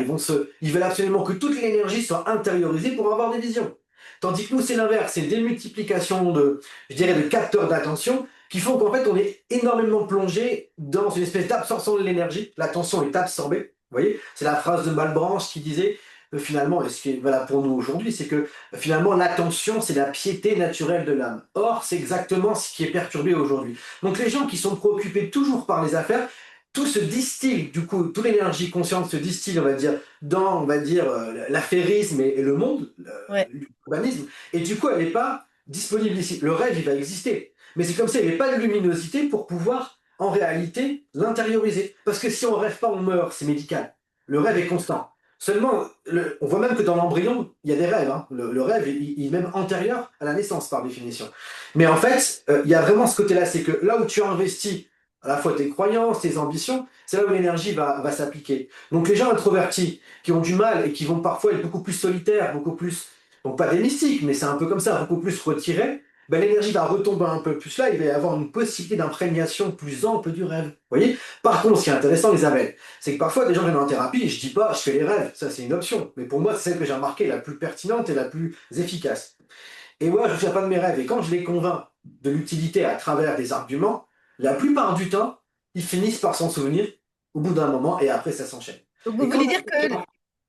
ils veulent absolument que toute l'énergie soit intériorisée pour avoir des visions. Tandis que nous, c'est l'inverse, c'est des multiplications de, je dirais, de capteurs d'attention qui font qu'en fait, on est énormément plongé dans une espèce d'absorption de l'énergie. L'attention est absorbée. Vous voyez, c'est la phrase de Malebranche qui disait finalement, et ce qui est valable pour nous aujourd'hui, c'est que finalement, l'attention, c'est la piété naturelle de l'âme. Or, c'est exactement ce qui est perturbé aujourd'hui. Donc, les gens qui sont préoccupés toujours par les affaires, tout se distille, du coup, toute l'énergie consciente se distille, on va dire, dans, on va dire, l'affairisme et le monde, Ouais. l'urbanisme, et du coup, elle n'est pas disponible ici. Le rêve, il va exister, mais c'est comme ça, il n'y avait pas de luminosité pour pouvoir, en réalité, l'intérioriser. Parce que si on rêve pas, on meurt, c'est médical. Le rêve est constant. Seulement, on voit même que dans l'embryon, il y a des rêves. Hein. Le rêve, il est même antérieur à la naissance, par définition. Mais en fait, il y a vraiment ce côté-là, c'est que là où tu as investi à la fois tes croyances, tes ambitions, c'est là où l'énergie va s'appliquer. Donc les gens introvertis, qui ont du mal et qui vont parfois être beaucoup plus solitaires, beaucoup plus, donc pas des mystiques, mais c'est un peu comme ça, beaucoup plus retirés, ben, l'énergie va retomber un peu plus là, il va y avoir une possibilité d'imprégnation plus ample du rêve. Vous voyez? Par contre, ce qui est intéressant, Isabelle, c'est que parfois des gens viennent en thérapie, je dis pas, je fais les rêves, ça c'est une option, mais pour moi, c'est celle que j'ai remarquée la plus pertinente et la plus efficace. Et moi, je ne souviens pas de mes rêves, et quand je les convainc de l'utilité à travers des arguments, la plupart du temps, ils finissent par s'en souvenir au bout d'un moment, et après ça s'enchaîne. Donc, vous Et quand voulez dire que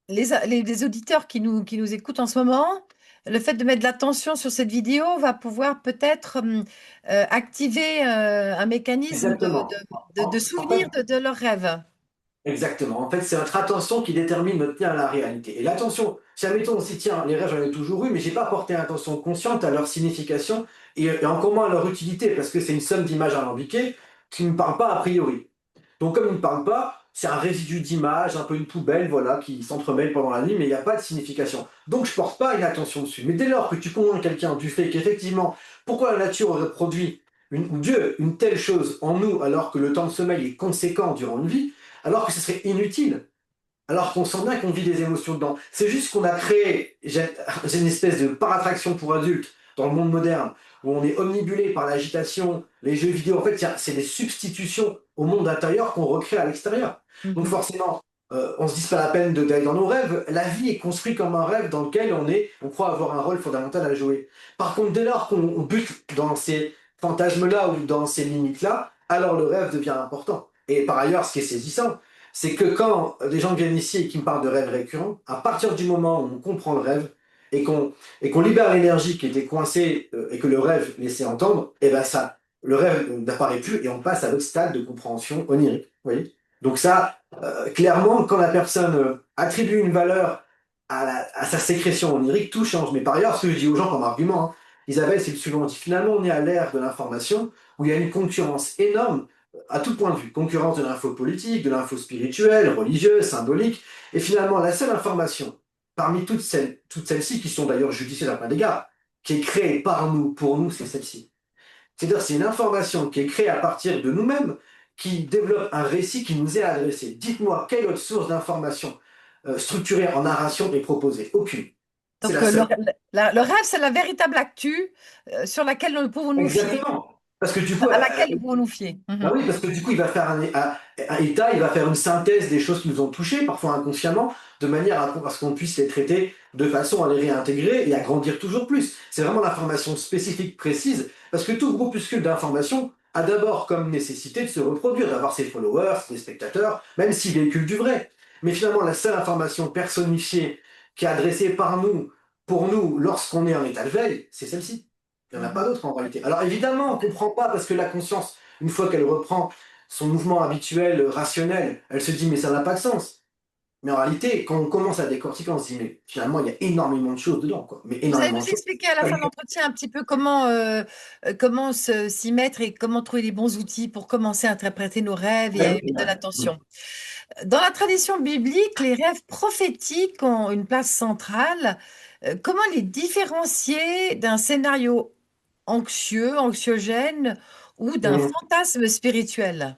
les auditeurs qui nous écoutent en ce moment, le fait de mettre de l'attention sur cette vidéo va pouvoir peut-être activer un mécanisme exactement. de En fait, souvenir de leurs rêves. exactement. En fait, c'est notre attention qui détermine notre lien à la réalité. Et l'attention, si admettons, on s'y tient, les rêves, j'en ai toujours eu, mais j'ai pas porté attention consciente à leur signification et encore moins à leur utilité, parce que c'est une somme d'images alambiquées qui ne me parlent pas a priori. Donc, comme il ne parle pas, c'est un résidu d'image, un peu une poubelle, voilà, qui s'entremêle pendant la nuit, mais il n'y a pas de signification. Donc, je ne porte pas une attention dessus. Mais dès lors que tu convaincs quelqu'un du fait qu'effectivement, pourquoi la nature aurait produit ou Dieu une telle chose en nous alors que le temps de sommeil est conséquent durant une vie, alors que ce serait inutile, alors qu'on sent bien qu'on vit des émotions dedans. C'est juste qu'on a créé j'ai une espèce de parattraction pour adultes dans le monde moderne, où on est omnibulé par l'agitation, les jeux vidéo. En fait, c'est des substitutions au monde intérieur qu'on recrée à l'extérieur. Donc Mhm. forcément, on ne se dit pas la peine d'aller dans nos rêves. La vie est construite comme un rêve dans lequel on croit avoir un rôle fondamental à jouer. Par contre, dès lors qu'on bute dans ces fantasmes-là ou dans ces limites-là, alors le rêve devient important. Et par ailleurs, ce qui est saisissant, c'est que quand des gens viennent ici et qui me parlent de rêves récurrents, à partir du moment où on comprend le rêve et qu'on libère l'énergie qui était coincée et que le rêve laissait entendre, et ben ça, le rêve n'apparaît plus et on passe à l'autre stade de compréhension onirique. Vous voyez? Donc ça, clairement, quand la personne attribue une valeur à sa sécrétion onirique, tout change. Mais par ailleurs, ce que je dis aux gens comme argument, hein, Isabelle, c'est le suivant. On dit finalement, on est à l'ère de l'information où il y a une concurrence énorme à tout point de vue. Concurrence de l'info politique, de l'info spirituelle, religieuse, symbolique. Et finalement, la seule information, parmi toutes celles-ci, qui sont d'ailleurs judicieuses à plein d'égard, qui est créée par nous, pour nous, c'est celle-ci. C'est-à-dire c'est une information qui est créée à partir de nous-mêmes, qui développe un récit qui nous est adressé. Dites-moi, quelle autre source d'information structurée en narration est proposée? Aucune. C'est Donc, la seule. le rêve, c'est la véritable actu sur laquelle nous pouvons nous fier, Exactement. Parce que du coup, à laquelle nous pouvons nous fier. bah Mhm. oui, parce que du coup, il va faire un état, il va faire une synthèse des choses qui nous ont touchés, parfois inconsciemment, de manière à ce qu'on puisse les traiter de façon à les réintégrer et à grandir toujours plus. C'est vraiment l'information spécifique, précise, parce que tout groupuscule d'informations a d'abord comme nécessité de se reproduire, d'avoir ses followers, ses spectateurs, même s'il véhicule du vrai. Mais finalement, la seule information personnifiée qui est adressée par nous, pour nous, lorsqu'on est en état de veille, c'est celle-ci. Il n'y en a pas Mhm. d'autre en réalité. Alors évidemment, on ne comprend pas parce que la conscience une fois qu'elle reprend son mouvement habituel, rationnel, elle se dit mais ça n'a pas de sens. Mais en réalité, quand on commence à décortiquer, on se dit mais finalement il y a énormément de choses dedans, quoi. Mais Vous allez énormément nous de choses. expliquer à la fin de l'entretien un petit peu comment s'y mettre et comment trouver les bons outils pour commencer à interpréter nos rêves et à y mettre de l'attention. Dans la tradition biblique, les rêves prophétiques ont une place centrale. Comment les différencier d'un scénario anxieux, anxiogène ou d'un Mm. fantasme spirituel?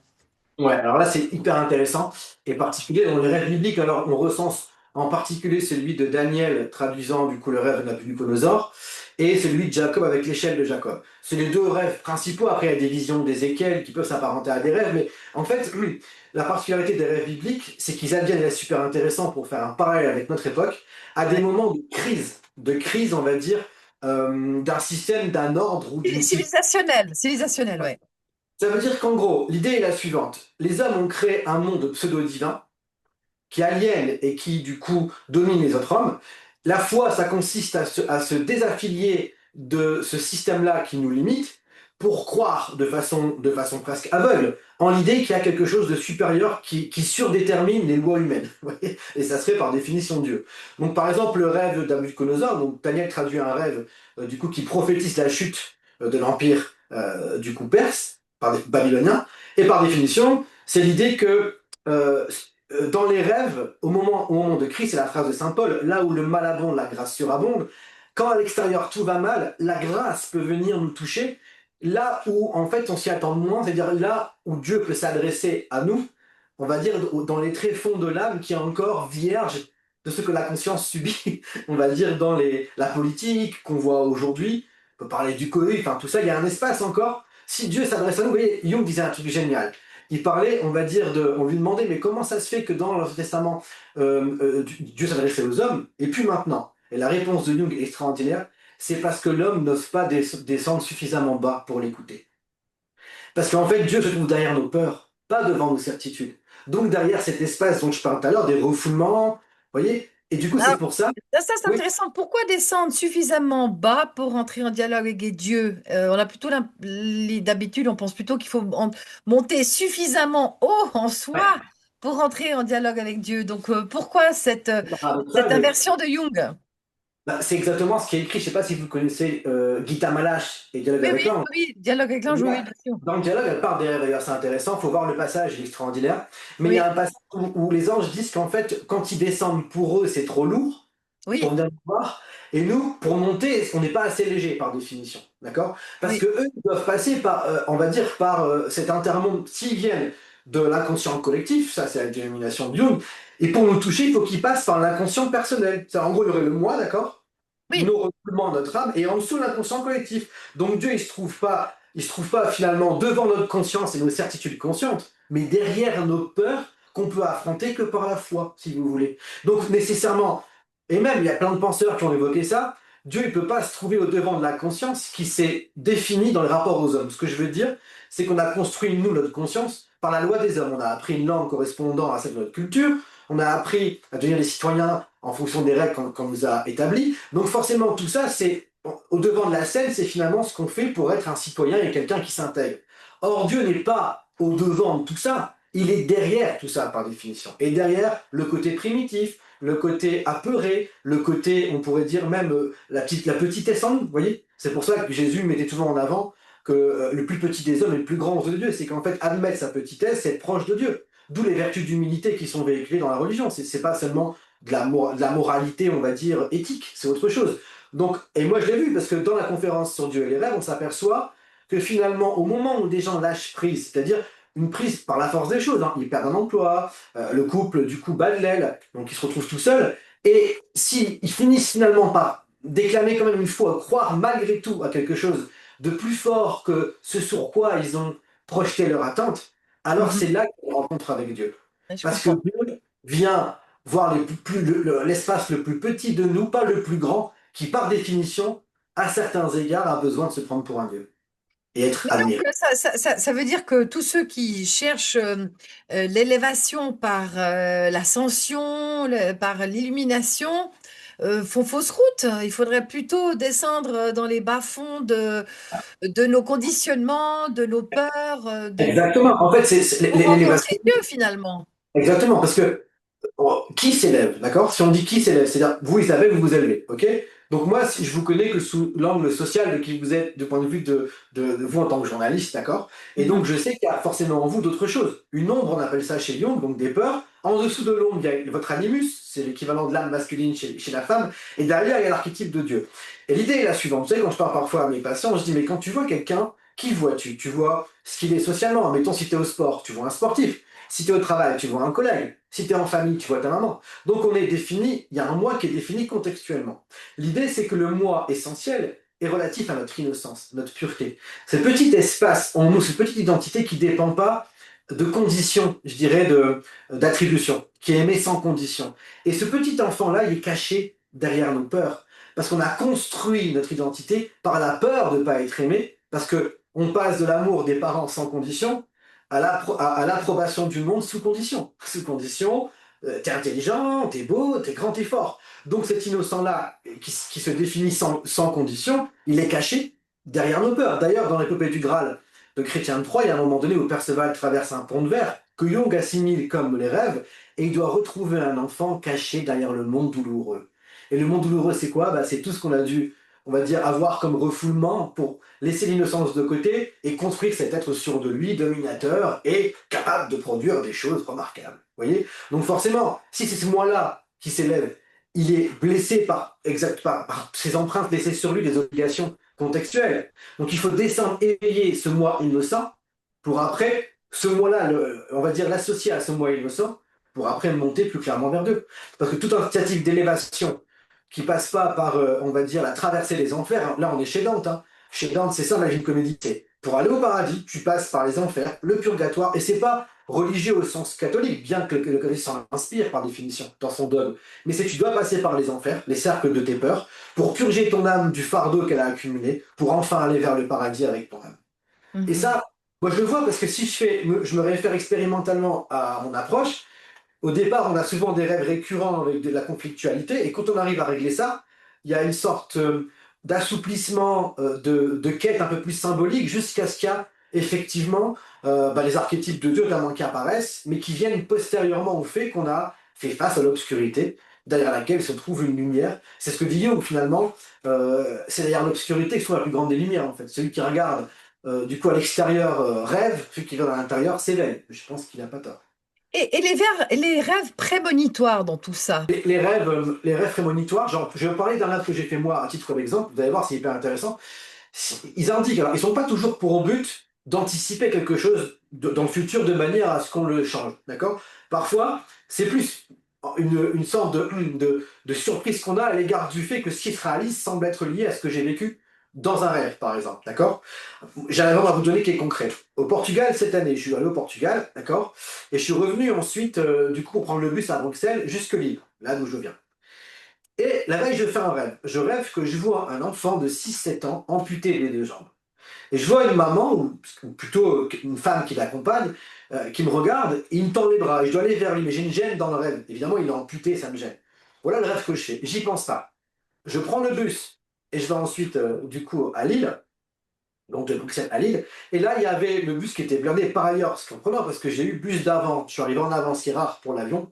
Ouais, alors là, c'est hyper intéressant et particulier dans les rêves bibliques. Alors, on recense en particulier celui de Daniel, traduisant du coup le rêve de Nabucodonosor, et celui de Jacob avec l'échelle de Jacob. C'est les deux rêves principaux. Après, il y a des visions d'Ézéchiel qui peuvent s'apparenter à des rêves, mais en fait, la particularité des rêves bibliques, c'est qu'ils adviennent, et c'est super intéressant pour faire un parallèle avec notre époque, à des Ouais. moments de crise, on va dire, d'un système, d'un ordre ou d'une civilisation. Civilisationnel, civilisationnel, ouais. Ça veut dire qu'en gros, l'idée est la suivante. Les hommes ont créé un monde pseudo-divin qui aliène et qui, du coup, domine les autres hommes. La foi, ça consiste à se désaffilier de ce système-là qui nous limite pour croire de façon presque aveugle en l'idée qu'il y a quelque chose de supérieur qui surdétermine les lois humaines. Vous voyez. Et ça serait par définition Dieu. Donc, par exemple, le rêve de Nabucodonosor, donc Daniel traduit un rêve du coup qui prophétise la chute de l'empire du coup perse, babylonien, et par définition, c'est l'idée que euh, dans les rêves, au moment de crise, c'est la phrase de Saint Paul, là où le mal abonde, la grâce surabonde. Quand à l'extérieur tout va mal, la grâce peut venir nous toucher. Là où en fait on s'y attend moins, c'est-à-dire là où Dieu peut s'adresser à nous, on va dire dans les tréfonds de l'âme qui est encore vierge de ce que la conscience subit, on va dire dans la politique qu'on voit aujourd'hui, on peut parler du Covid, enfin tout ça, il y a un espace encore. Si Dieu s'adresse à nous, vous voyez, Jung disait un truc génial. Il parlait, on va dire, on lui demandait, mais comment ça se fait que dans l'Ancien Testament, Dieu s'adressait aux hommes, et puis maintenant? Et la réponse de Jung est extraordinaire, c'est parce que l'homme n'ose pas descendre suffisamment bas pour l'écouter. Parce qu'en fait, Dieu se trouve derrière nos peurs, pas devant nos certitudes. Donc derrière cet espace dont je parle tout à l'heure, des refoulements, vous voyez? Et du coup, c'est Alors, pour ça, ça, c'est oui, intéressant. Pourquoi descendre suffisamment bas pour entrer en dialogue avec Dieu? On a plutôt d'habitude, on pense plutôt qu'il faut monter suffisamment haut en soi ouais, pour entrer en dialogue avec Dieu. Donc, pourquoi c'est paradoxal, cette mais inversion de Jung? bah, c'est exactement ce qui est écrit. Je ne sais pas si vous connaissez Gita Malache et Dialogue Oui, avec oui, l'ange. oui, dialogue avec l'ange, oui, oui, bien sûr. Dans le dialogue, elle parle des rêves, d'ailleurs, c'est intéressant, il faut voir le passage, il est extraordinaire. Mais il y Oui, a un passage où les anges disent qu'en fait, quand ils descendent pour eux, c'est trop lourd pour oui, venir nous voir. Et nous, pour monter, on n'est pas assez léger par définition. D'accord? Parce que oui. eux, ils doivent passer par, on va dire, par cet intermonde, s'ils viennent de l'inconscient collectif, ça c'est la dénomination de Jung, et pour nous toucher, il faut qu'ils passent par l'inconscient personnel. En gros, il y aurait le moi, d'accord? Oui. Nos refoulements, notre âme, et en dessous l'inconscient collectif. Donc Dieu, il se trouve pas finalement devant notre conscience et nos certitudes conscientes, mais derrière nos peurs qu'on peut affronter que par la foi, si vous voulez. Donc nécessairement, et même il y a plein de penseurs qui ont évoqué ça, Dieu ne peut pas se trouver au devant de la conscience qui s'est définie dans le rapport aux hommes. Ce que je veux dire, c'est qu'on a construit, nous, notre conscience par la loi des hommes. On a appris une langue correspondant à celle de notre culture, on a appris à devenir des citoyens en fonction des règles qu'on nous a établies. Donc forcément, tout ça, c'est au devant de la scène, c'est finalement ce qu'on fait pour être un citoyen et quelqu'un qui s'intègre. Or, Dieu n'est pas au devant de tout ça, il est derrière tout ça par définition. Et derrière le côté primitif, le côté apeuré, le côté, on pourrait dire même la petitesse en nous, vous voyez. C'est pour ça que Jésus mettait toujours en avant que le plus petit des hommes est le plus grand aux yeux de Dieu. C'est qu'en fait, admettre sa petitesse, c'est être proche de Dieu. D'où les vertus d'humilité qui sont véhiculées dans la religion. C'est pas seulement de la moralité, on va dire, éthique, c'est autre chose. Donc, et moi je l'ai vu, parce que dans la conférence sur Dieu et les rêves, on s'aperçoit que finalement, au moment où des gens lâchent prise, c'est-à-dire une prise par la force des choses, hein, ils perdent un emploi, le couple du coup bat de l'aile, donc ils se retrouvent tout seuls, et s'ils finissent finalement par déclamer quand même une foi, croire malgré tout à quelque chose de plus fort que ce sur quoi ils ont projeté leur attente, alors Mhm. c'est là qu'ils rencontrent avec Dieu. Ouais, je Parce que comprends. Dieu vient voir l'espace le plus petit de nous, pas le plus grand, qui par définition, à certains égards, a besoin de se prendre pour un Dieu et être Mais donc, admiré. ça veut dire que tous ceux qui cherchent l'élévation par l'ascension, par l'illumination, font fausse route. Il faudrait plutôt descendre dans les bas-fonds de nos conditionnements, de nos peurs, Exactement. En fait, pour l'élévation. rencontrer Dieu finalement. Exactement, parce que qui s'élève, d'accord? Si on dit qui s'élève, c'est-à-dire vous, Isabelle, vous vous élevez, ok? Donc moi, si je vous connais que sous l'angle social de qui vous êtes, du point de vue de vous en tant que journaliste, d'accord? Et donc Mhm. je sais qu'il y a forcément en vous d'autres choses. Une ombre, on appelle ça chez Jung, donc des peurs. En dessous de l'ombre, il y a votre animus, c'est l'équivalent de l'âme masculine chez la femme. Et derrière, il y a l'archétype de Dieu. Et l'idée est la suivante. Vous savez, quand je parle parfois à mes patients, je dis, mais quand tu vois quelqu'un, qui vois-tu? Tu vois ce qu'il est socialement. Mettons, si tu es au sport, tu vois un sportif. Si tu es au travail, tu vois un collègue. Si tu es en famille, tu vois ta maman. Donc on est défini, il y a un moi qui est défini contextuellement. L'idée, c'est que le moi essentiel est relatif à notre innocence, notre pureté. Ce petit espace en nous, cette petite identité qui ne dépend pas de conditions, je dirais, d'attribution, qui est aimé sans condition. Et ce petit enfant-là, il est caché derrière nos peurs. Parce qu'on a construit notre identité par la peur de ne pas être aimé, parce que on passe de l'amour des parents sans condition à l'approbation du monde sous condition. Sous condition, t'es intelligent, t'es beau, t'es grand, t'es fort. Donc cet innocent-là, qui se définit sans condition, il est caché derrière nos peurs. D'ailleurs, dans l'épopée du Graal de Chrétien de Troyes, il y a un moment donné où Perceval traverse un pont de verre que Jung assimile comme les rêves, et il doit retrouver un enfant caché derrière le monde douloureux. Et le monde douloureux, c'est quoi? Bah, c'est tout ce qu'on a dû, on va dire, avoir comme refoulement pour laisser l'innocence de côté et construire cet être sûr de lui, dominateur et capable de produire des choses remarquables. Vous voyez? Donc forcément, si c'est ce moi-là qui s'élève, il est blessé par ses empreintes laissées sur lui, des obligations contextuelles. Donc il faut descendre, éveiller ce moi innocent pour après, ce moi-là, on va dire l'associer à ce moi innocent, pour après monter plus clairement vers Dieu. Parce que toute initiative d'élévation qui passe pas par, on va dire, la traversée des enfers, là on est chez Dante, hein. Chez Dante, c'est ça, Magie Comédie. C'est pour aller au paradis, tu passes par les enfers, le purgatoire, et c'est pas religieux au sens catholique, bien que le catholique s'en inspire par définition dans son dogme. Mais c'est que tu dois passer par les enfers, les cercles de tes peurs, pour purger ton âme du fardeau qu'elle a accumulé, pour enfin aller vers le paradis avec ton âme. Et Mhm. ça, moi je le vois parce que si je me réfère expérimentalement à mon approche, au départ, on a souvent des rêves récurrents avec de la conflictualité, et quand on arrive à régler ça, il y a une sorte d'assouplissement, de quête un peu plus symbolique, jusqu'à ce qu'il y a effectivement les archétypes de Dieu, notamment qui apparaissent, mais qui viennent postérieurement au fait qu'on a fait face à l'obscurité, derrière laquelle se trouve une lumière. C'est ce que dit Jung finalement, c'est derrière l'obscurité que se trouve la plus grande des lumières en fait. Celui qui regarde du coup à l'extérieur rêve, celui qui regarde à l'intérieur s'éveille. Je pense qu'il n'a pas tort. Et les rêves prémonitoires dans tout ça. Les rêves prémonitoires, genre, je vais vous parler d'un rêve que j'ai fait moi à titre d'exemple, vous allez voir, c'est hyper intéressant. Ils indiquent, alors ils sont pas toujours pour but d'anticiper quelque chose dans le futur de manière à ce qu'on le change, d'accord? Parfois, c'est plus une sorte de surprise qu'on a à l'égard du fait que ce qui se réalise semble être lié à ce que j'ai vécu dans un rêve, par exemple, d'accord? J'ai un exemple à vous donner qui est concret. Au Portugal, cette année, je suis allé au Portugal, d'accord? Et je suis revenu ensuite, du coup, pour prendre le bus à Bruxelles jusque Lille, là d'où je viens. Et la veille, je fais un rêve. Je rêve que je vois un enfant de 6 7 ans amputé des deux jambes. Et je vois une maman, ou plutôt une femme qui l'accompagne, qui me regarde, et il me tend les bras, et je dois aller vers lui, mais j'ai une gêne dans le rêve. Évidemment, il est amputé, ça me gêne. Voilà le rêve que je fais. J'y pense pas. Je prends le bus, et je vais ensuite, du coup, à Lille, donc de Bruxelles à Lille. Et là, il y avait le bus qui était blindé par ailleurs, ce qui est comprenant, parce que j'ai eu le bus d'avant. Je suis arrivé en avance, c'est rare pour l'avion.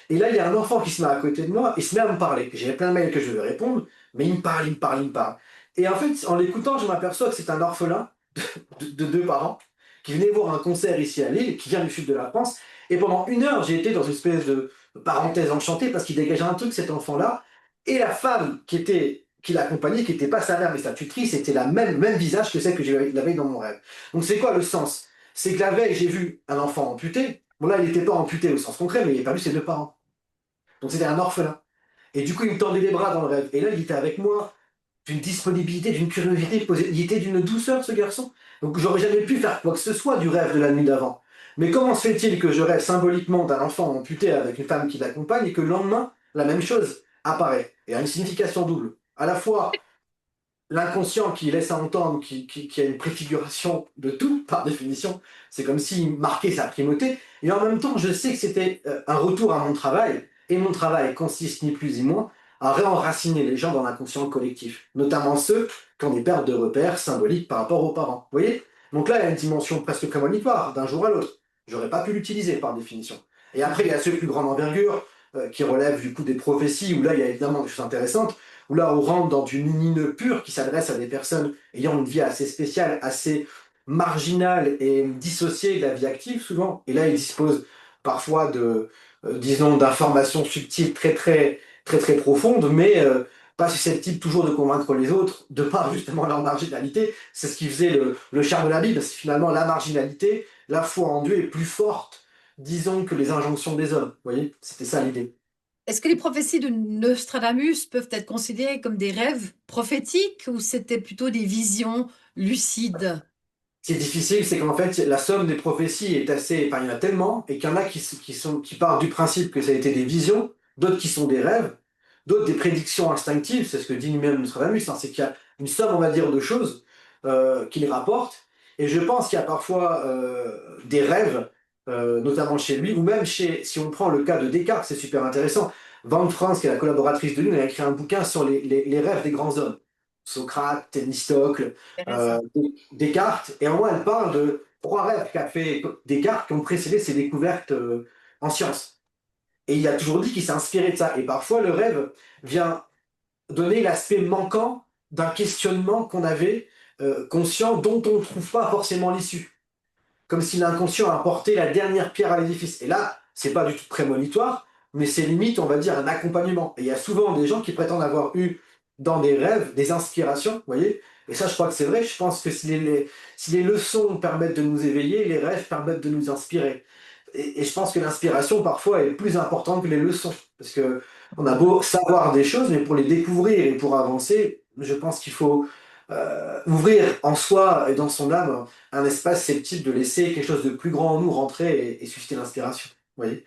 Et là, il y a un enfant qui se met à côté de moi, il se met à me parler. J'ai plein de mails que je devais répondre, mais il me parle, il me parle, il me parle. Et en fait, en l'écoutant, je m'aperçois que c'est un orphelin de deux parents qui venait voir un concert ici à Lille, qui vient du sud de la France. Et pendant 1 heure, j'ai été dans une espèce de parenthèse enchantée parce qu'il dégageait un truc, cet enfant-là. Et la femme qui l'accompagnait, qui n'était pas sa mère mais sa tutrice, c'était la même visage que celle que j'ai la veille dans mon rêve. Donc c'est quoi le sens? C'est que la veille, j'ai vu un enfant amputé. Bon là, il n'était pas amputé au sens concret, mais il n'a pas vu ses deux parents. Donc c'était un orphelin. Et du coup, il me tendait les bras dans le rêve. Et là, il était avec moi, d'une disponibilité, d'une curiosité, il était d'une douceur, ce garçon. Donc j'aurais jamais pu faire quoi que ce soit du rêve de la nuit d'avant. Mais comment se fait-il que je rêve symboliquement d'un enfant amputé avec une femme qui l'accompagne et que le lendemain, la même chose apparaît et a une signification double? À la fois l'inconscient qui laisse à entendre, qui a une préfiguration de tout, par définition, c'est comme s'il marquait sa primauté, et en même temps, je sais que c'était un retour à mon travail, et mon travail consiste ni plus ni moins à réenraciner les gens dans l'inconscient collectif, notamment ceux qui ont des pertes de repères symboliques par rapport aux parents. Vous voyez? Donc là, il y a une dimension presque prémonitoire, d'un jour à l'autre. J'aurais pas pu l'utiliser par définition. Et après, il y a ceux de plus grande envergure, qui relèvent du coup des prophéties, où là, il y a évidemment des choses intéressantes, où là, on rentre dans du lumineux pur qui s'adresse à des personnes ayant une vie assez spéciale, assez marginale et dissociée de la vie active, souvent. Et là, ils disposent parfois disons, d'informations subtiles très profondes, mais pas susceptibles toujours de convaincre les autres, de par justement leur marginalité. C'est ce qui faisait le charme de la Bible, c'est finalement la marginalité, la foi en Dieu est plus forte, disons, que les injonctions des hommes. Vous voyez, c'était ça l'idée. Est-ce que les prophéties de Nostradamus peuvent être considérées comme des rêves prophétiques ou c'était plutôt des visions lucides? Ce qui est difficile, c'est qu'en fait, la somme des prophéties est assez. Enfin, il y en a tellement, et qu'il y en a qui partent du principe que ça a été des visions, d'autres qui sont des rêves, d'autres des prédictions instinctives, c'est ce que dit lui-même Nostradamus, hein, c'est qu'il y a une somme, on va dire, de choses qu'il rapporte, et je pense qu'il y a parfois des rêves, notamment chez lui, ou même si on prend le cas de Descartes, c'est super intéressant. Van Franz, qui est la collaboratrice de lui, elle a écrit un bouquin sur les rêves des grands hommes. Socrate, Thémistocle, Intéressant. Descartes, et en moi elle parle de trois rêves qu'a fait Descartes qui ont précédé ses découvertes en sciences. Et il a toujours dit qu'il s'est inspiré de ça. Et parfois le rêve vient donner l'aspect manquant d'un questionnement qu'on avait conscient dont on ne trouve pas forcément l'issue. Comme si l'inconscient apportait la dernière pierre à l'édifice. Et là, c'est pas du tout prémonitoire, mais c'est limite, on va dire, un accompagnement. Et il y a souvent des gens qui prétendent avoir eu dans des rêves des inspirations, vous voyez. Et ça, je crois que c'est vrai. Je pense que si les leçons permettent de nous éveiller, les rêves permettent de nous inspirer. Et je pense que l'inspiration, parfois, est plus importante que les leçons. Parce que on a beau savoir des choses, mais pour les découvrir et pour avancer, je pense qu'il faut ouvrir en soi et dans son âme un espace susceptible de laisser quelque chose de plus grand en nous rentrer et susciter l'inspiration. Vous voyez?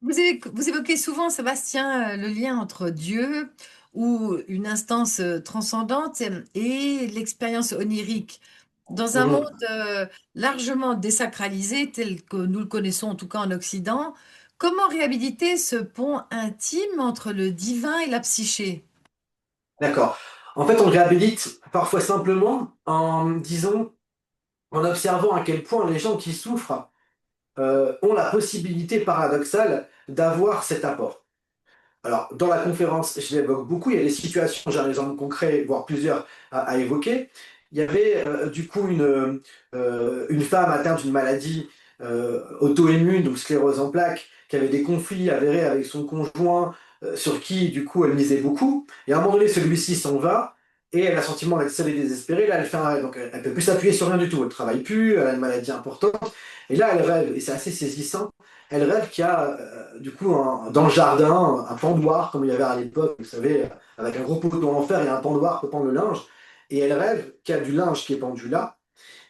Vous évoquez souvent, Sébastien, le lien entre Dieu ou une instance transcendante et l'expérience onirique. Dans un monde Mhm. largement désacralisé, tel que nous le connaissons en tout cas en Occident, comment réhabiliter ce pont intime entre le divin et la psyché? D'accord. En fait, on le réhabilite parfois simplement en disons, en observant à quel point les gens qui souffrent ont la possibilité paradoxale d'avoir cet apport. Alors, dans la conférence, je l'évoque beaucoup, il y a des situations, j'ai un exemple concret, voire plusieurs à évoquer. Il y avait du coup une femme atteinte d'une maladie auto-immune, donc sclérose en plaques, qui avait des conflits avérés avec son conjoint, sur qui du coup elle misait beaucoup. Et à un moment donné, celui-ci s'en va, et elle a le sentiment d'être seule et désespérée. Là, elle fait un rêve, donc elle ne peut plus s'appuyer sur rien du tout. Elle ne travaille plus, elle a une maladie importante. Et là, elle rêve, et c'est assez saisissant. Elle rêve qu'il y a du coup dans le jardin un pendoir comme il y avait à l'époque, vous savez, avec un gros poteau en fer et un pendoir pour pendre le linge. Et elle rêve qu'il y a du linge qui est pendu là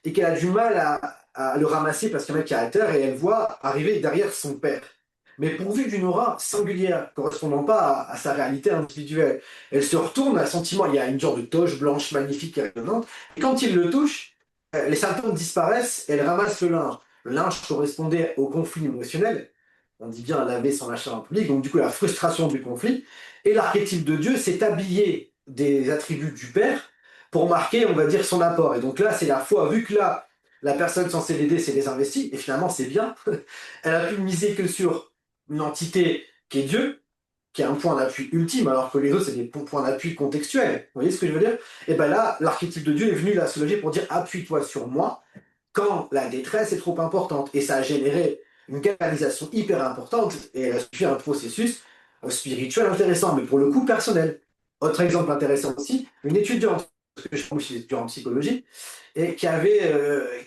et qu'elle a du mal à le ramasser parce qu'il y en a qui est à terre et elle voit arriver derrière son père. Mais pourvu d'une aura singulière, correspondant pas à sa réalité individuelle. Elle se retourne, a le sentiment, il y a une genre de toche blanche magnifique et rayonnante, et quand il le touche, les symptômes disparaissent et elle ramasse le linge. Le linge correspondait au conflit émotionnel, on dit bien laver son achat en public, donc du coup la frustration du conflit, et l'archétype de Dieu s'est habillé des attributs du Père pour marquer, on va dire, son apport. Et donc là, c'est la foi, vu que là, la personne censée l'aider s'est désinvestie, et finalement c'est bien, elle a pu miser que sur une entité qui est Dieu, qui a un point d'appui ultime, alors que les autres, c'est des points d'appui contextuels. Vous voyez ce que je veux dire? Et bien là, l'archétype de Dieu est venu la soulager pour dire appuie-toi sur moi quand la détresse est trop importante. Et ça a généré une canalisation hyper importante et elle a suivi un processus spirituel intéressant, mais pour le coup personnel. Autre exemple intéressant aussi, une étudiante, parce que je suis étudiant en psychologie, et qui avait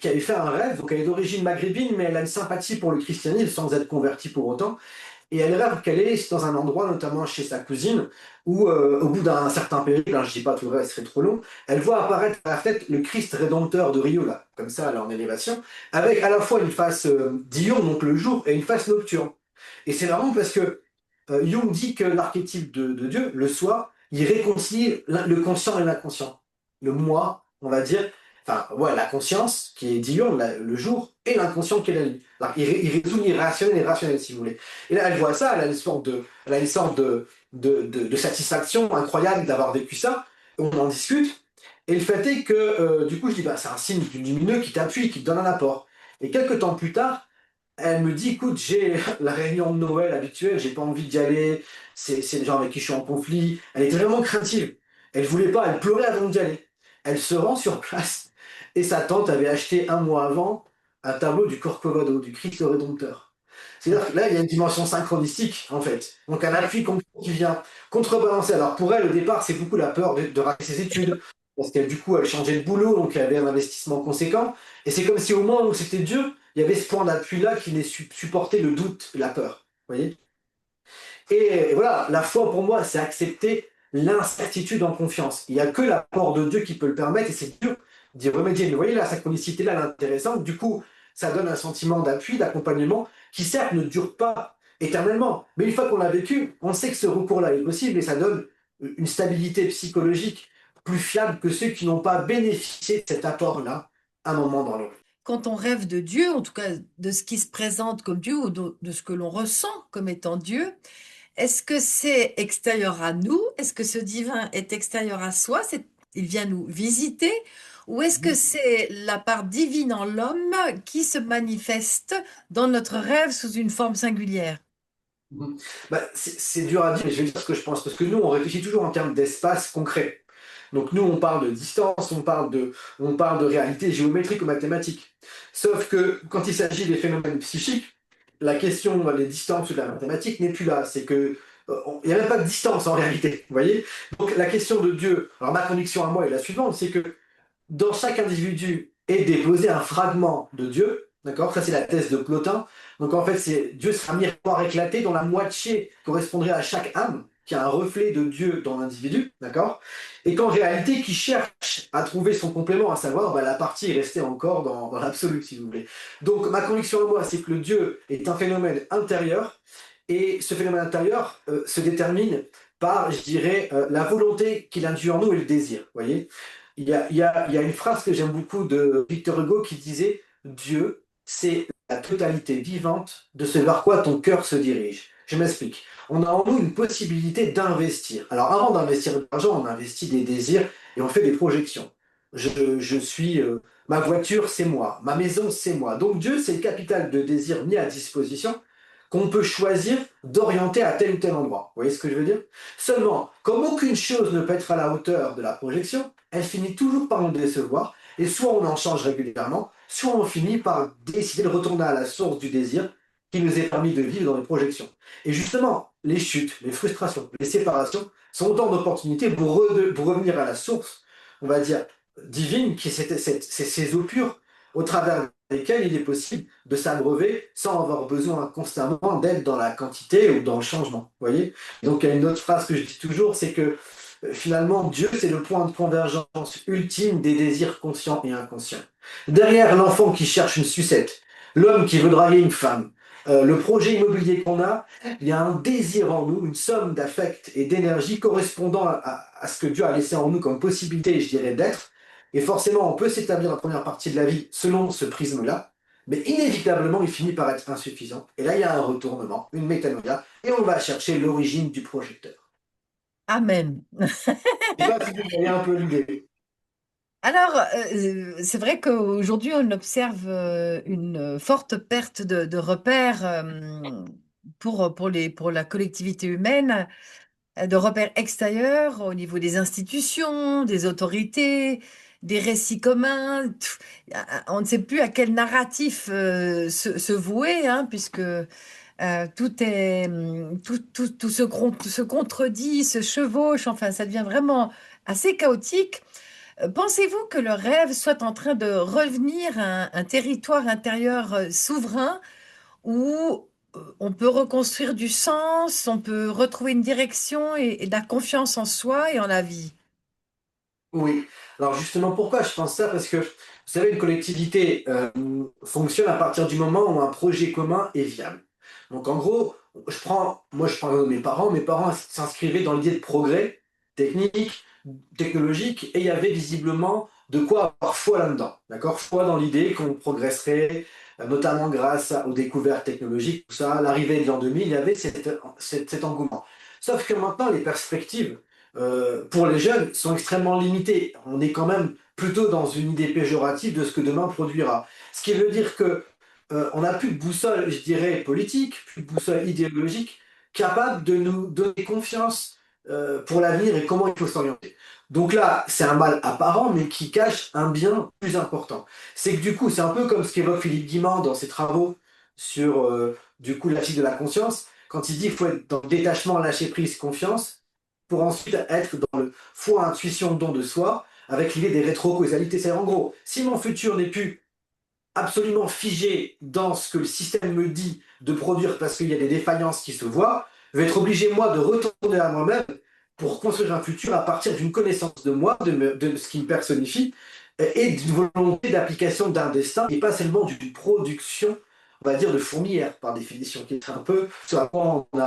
fait un rêve, donc elle est d'origine maghrébine, mais elle a une sympathie pour le christianisme sans être convertie pour autant. Et elle rêve qu'elle est dans un endroit, notamment chez sa cousine, où au bout d'un certain périple, hein, je dis pas tout le reste, ce serait trop long, elle voit apparaître à la tête le Christ rédempteur de Rio, là, comme ça, elle est en élévation, avec à la fois une face diurne, donc le jour, et une face nocturne. Et c'est marrant parce que Jung dit que l'archétype de Dieu, le soi, il réconcilie le conscient et l'inconscient. Le moi, on va dire, enfin, ouais, la conscience qui est diurne le jour et l'inconscient qui est la nuit. Alors, il résout l'irrationnel et rationnel, si vous voulez. Et là, elle voit ça, elle a une sorte de satisfaction incroyable d'avoir vécu ça. On en discute. Et le fait est que, du coup, je dis, bah, c'est un signe du lumineux qui t'appuie, qui te donne un apport. Et quelques temps plus tard, elle me dit, écoute, j'ai la réunion de Noël habituelle, j'ai pas envie d'y aller, c'est les gens avec qui je suis en conflit. Elle était vraiment craintive. Elle voulait pas, elle pleurait avant d'y aller. Elle se rend sur place et sa tante avait acheté un mois avant un tableau du Corcovado, du Christ le Rédempteur. C'est-à-dire que là, il y a une dimension synchronistique, en fait. Donc un appui qui vient contrebalancer. Alors pour elle, au départ, c'est beaucoup la peur de rater ses études, parce qu'elle, du coup, elle changeait de boulot, donc elle avait un investissement conséquent. Et c'est comme si au moment où c'était Dieu, il y avait ce point d'appui-là qui les supportait le doute, la peur. Vous voyez? Et voilà, la foi pour moi, c'est accepter l'incertitude en confiance. Il n'y a que l'apport de Dieu qui peut le permettre et c'est Dieu d'y remédier. Mais vous voyez, la synchronicité là, elle est intéressante. Du coup, ça donne un sentiment d'appui, d'accompagnement qui certes ne dure pas éternellement. Mais une fois qu'on l'a vécu, on sait que ce recours-là est possible et ça donne une stabilité psychologique plus fiable que ceux qui n'ont pas bénéficié de cet apport-là à un moment dans leur vie. Quand on rêve de Dieu, en tout cas de ce qui se présente comme Dieu ou de ce que l'on ressent comme étant Dieu, est-ce que c'est extérieur à nous? Est-ce que ce divin est extérieur à soi? Il vient nous visiter? Ou est-ce que c'est la part divine en l'homme qui se manifeste dans notre rêve sous une forme singulière? Mhm. Bah, c'est dur à dire, mais je vais dire ce que je pense, parce que nous, on réfléchit toujours en termes d'espace concret. Donc nous, on parle de distance, on parle de réalité géométrique ou mathématique. Sauf que quand il s'agit des phénomènes psychiques, la question des distances ou de la mathématique n'est plus là. C'est que il n'y a même pas de distance en réalité. Vous voyez? Donc la question de Dieu, alors ma conviction à moi est la suivante, c'est que dans chaque individu est déposé un fragment de Dieu, d'accord? Ça, c'est la thèse de Plotin. Donc, en fait, c'est Dieu sera un miroir éclaté dont la moitié correspondrait à chaque âme, qui a un reflet de Dieu dans l'individu, d'accord? Et qu'en réalité, qui cherche à trouver son complément, à savoir, bah, la partie est restée encore dans l'absolu, si vous voulez. Donc, ma conviction à moi, c'est que le Dieu est un phénomène intérieur, et ce phénomène intérieur se détermine par, je dirais, la volonté qu'il induit en nous et le désir, vous voyez? Il y a une phrase que j'aime beaucoup de Victor Hugo qui disait Dieu, c'est la totalité vivante de ce vers quoi ton cœur se dirige. Je m'explique. On a en nous une possibilité d'investir. Alors avant d'investir de l'argent, on investit des désirs et on fait des projections. Je suis, ma voiture, c'est moi. Ma maison, c'est moi. Donc Dieu, c'est le capital de désirs mis à disposition qu'on peut choisir d'orienter à tel ou tel endroit. Vous voyez ce que je veux dire? Seulement, comme aucune chose ne peut être à la hauteur de la projection, elle finit toujours par nous décevoir, et soit on en change régulièrement, soit on finit par décider de retourner à la source du désir qui nous est permis de vivre dans les projections. Et justement, les chutes, les frustrations, les séparations sont autant d'opportunités pour revenir à la source, on va dire, divine, qui est ces eaux pures, au travers desquelles il est possible de s'abreuver sans avoir besoin constamment d'être dans la quantité ou dans le changement. Vous voyez? Donc il y a une autre phrase que je dis toujours, c'est que finalement, Dieu, c'est le point de convergence ultime des désirs conscients et inconscients. Derrière l'enfant qui cherche une sucette, l'homme qui veut draguer une femme, le projet immobilier qu'on a, il y a un désir en nous, une somme d'affect et d'énergie correspondant à ce que Dieu a laissé en nous comme possibilité, je dirais, d'être. Et forcément, on peut s'établir la première partie de la vie selon ce prisme-là, mais inévitablement, il finit par être insuffisant. Et là, il y a un retournement, une métanoïa, et on va chercher l'origine du projecteur. Amen. Je sais pas si vous voyez un peu l'idée. Alors, c'est vrai qu'aujourd'hui, on observe une forte perte de repères pour la collectivité humaine, de repères extérieurs au niveau des institutions, des autorités, des récits communs. On ne sait plus à quel narratif se vouer, hein, puisque tout se contredit, se chevauche, enfin, ça devient vraiment assez chaotique. Pensez-vous que le rêve soit en train de revenir à un territoire intérieur souverain où on peut reconstruire du sens, on peut retrouver une direction et de la confiance en soi et en la vie? Oui. Alors justement, pourquoi je pense ça? Parce que, vous savez, une collectivité fonctionne à partir du moment où un projet commun est viable. Donc en gros, je prends mes parents s'inscrivaient dans l'idée de progrès technique, technologique, et il y avait visiblement de quoi avoir foi là-dedans, d'accord? Foi dans l'idée qu'on progresserait, notamment grâce aux découvertes technologiques, tout ça, l'arrivée de l'an 2000, il y avait cet engouement. Sauf que maintenant, les perspectives pour les jeunes sont extrêmement limitées. On est quand même plutôt dans une idée péjorative de ce que demain produira. Ce qui veut dire que on n'a plus de boussole, je dirais, politique, plus de boussole idéologique, capable de nous donner confiance pour l'avenir et comment il faut s'orienter. Donc là, c'est un mal apparent, mais qui cache un bien plus important. C'est que du coup, c'est un peu comme ce qu'évoque Philippe Guimand dans ses travaux sur du coup l'éthique de la conscience, quand il dit qu'il faut être dans le détachement, lâcher prise, confiance, pour ensuite être dans le foi, intuition, don de soi, avec l'idée des rétro-causalités. C'est en gros, si mon futur n'est plus absolument figé dans ce que le système me dit de produire parce qu'il y a des défaillances qui se voient, je vais être obligé, moi, de retourner à moi-même pour construire un futur à partir d'une connaissance de moi, de ce qui me personnifie, et d'une volonté d'application d'un destin, et pas seulement d'une production, on va dire, de fourmilière, par définition, qui est un peu ce à quoi on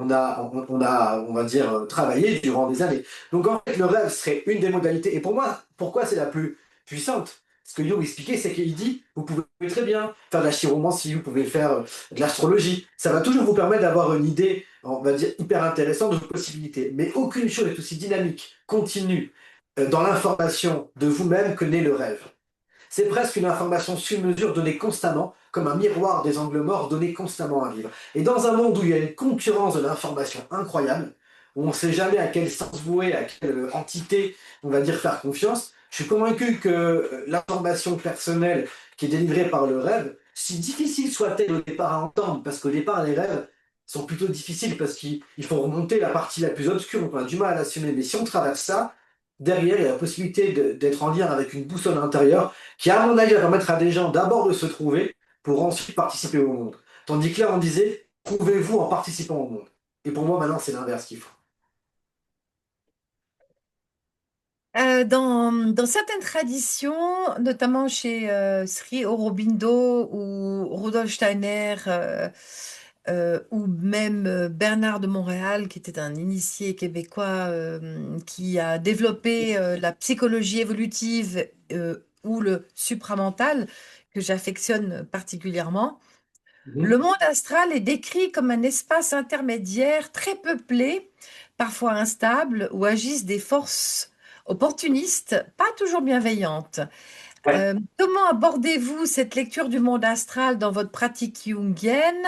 va dire, travaillé durant des années. Donc en fait, le rêve serait une des modalités. Et pour moi, pourquoi c'est la plus puissante? Ce que Jung expliquait, c'est qu'il dit, vous pouvez très bien faire de la chiromancie, vous pouvez faire de l'astrologie. Ça va toujours vous permettre d'avoir une idée, on va dire, hyper intéressante de vos possibilités. Mais aucune chose n'est aussi dynamique, continue, dans l'information de vous-même que n'est le rêve. C'est presque une information sur mesure donnée constamment, comme un miroir des angles morts donné constamment à vivre. Et dans un monde où il y a une concurrence de l'information incroyable, où on ne sait jamais à quel sens vouer, à quelle entité, on va dire, faire confiance, je suis convaincu que l'information personnelle qui est délivrée par le rêve, si difficile soit-elle au départ à entendre, parce qu'au départ, les rêves sont plutôt difficiles parce qu'il faut remonter la partie la plus obscure, donc on a du mal à l'assumer. Mais si on traverse ça, derrière, il y a la possibilité d'être en lien avec une boussole intérieure qui, à mon avis, va permettre à des gens d'abord de se trouver pour ensuite participer au monde. Tandis que là, on disait, trouvez-vous en participant au monde. Et pour moi, maintenant, c'est l'inverse qu'il faut. Dans certaines traditions, notamment chez Sri Aurobindo ou Rudolf Steiner, ou même Bernard de Montréal, qui était un initié québécois qui a développé la psychologie évolutive ou le supramental, que j'affectionne particulièrement. Le Mhm. monde astral est décrit comme un espace intermédiaire très peuplé, parfois instable, où agissent des forces opportunistes, pas toujours bienveillantes. Ouais. Comment abordez-vous cette lecture du monde astral dans votre pratique jungienne?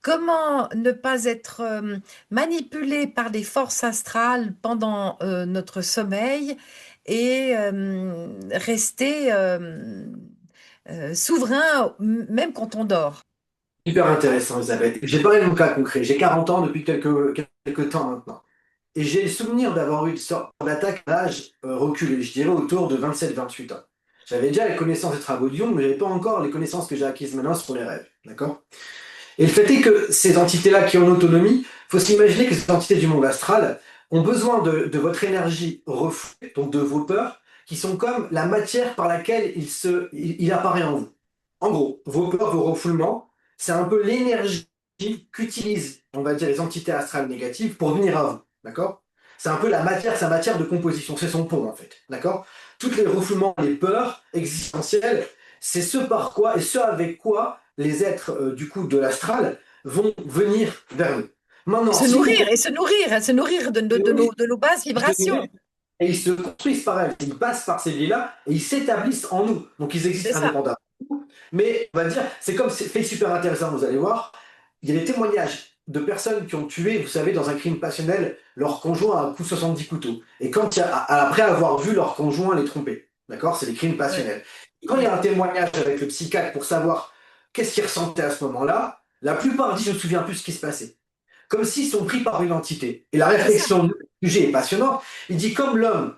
Comment ne pas être manipulé par des forces astrales pendant notre sommeil et rester souverain même quand on dort? Hyper intéressant, Elisabeth. J'ai parlé de mon cas concret. J'ai 40 ans depuis quelques temps maintenant. Et j'ai le souvenir d'avoir eu une sorte d'attaque à l'âge reculé, je dirais autour de 27-28 ans. J'avais déjà les connaissances des travaux de Jung, mais je n'avais pas encore les connaissances que j'ai acquises maintenant sur les rêves. D'accord? Et le fait est que ces entités-là qui ont l'autonomie, il faut s'imaginer que ces entités du monde astral ont besoin de votre énergie refoulée, donc de vos peurs, qui sont comme la matière par laquelle il apparaît en vous. En gros, vos peurs, vos refoulements, c'est un peu l'énergie qu'utilisent, on va dire, les entités astrales négatives pour venir à vous. D'accord? C'est un peu la matière, sa matière de composition, c'est son pont en fait. D'accord? Tous les refoulements, les peurs existentielles, c'est ce par quoi et ce avec quoi les êtres du coup de l'astral vont venir vers nous. Maintenant, Se si vous nourrir et se nourrir, hein, se nourrir continuez de nos basses de nourrir, vibrations. et ils se construisent par elles, ils passent par ces vies-là et ils s'établissent en nous. Donc ils C'est existent ça. indépendamment. Mais on va dire, c'est comme c'est fait super intéressant, vous allez voir. Il y a des témoignages de personnes qui ont tué, vous savez, dans un crime passionnel, leur conjoint à un coup de 70 couteaux. Et quand après avoir vu leur conjoint les tromper, d'accord, c'est des crimes Ouais, passionnels. Et quand il y ouais. a un témoignage avec le psychiatre pour savoir qu'est-ce qu'il ressentait à ce moment-là, la plupart disent je ne me souviens plus ce qui se passait. Comme s'ils sont pris par une entité. Et la C'est ça. réflexion du sujet est passionnante. Il dit comme l'homme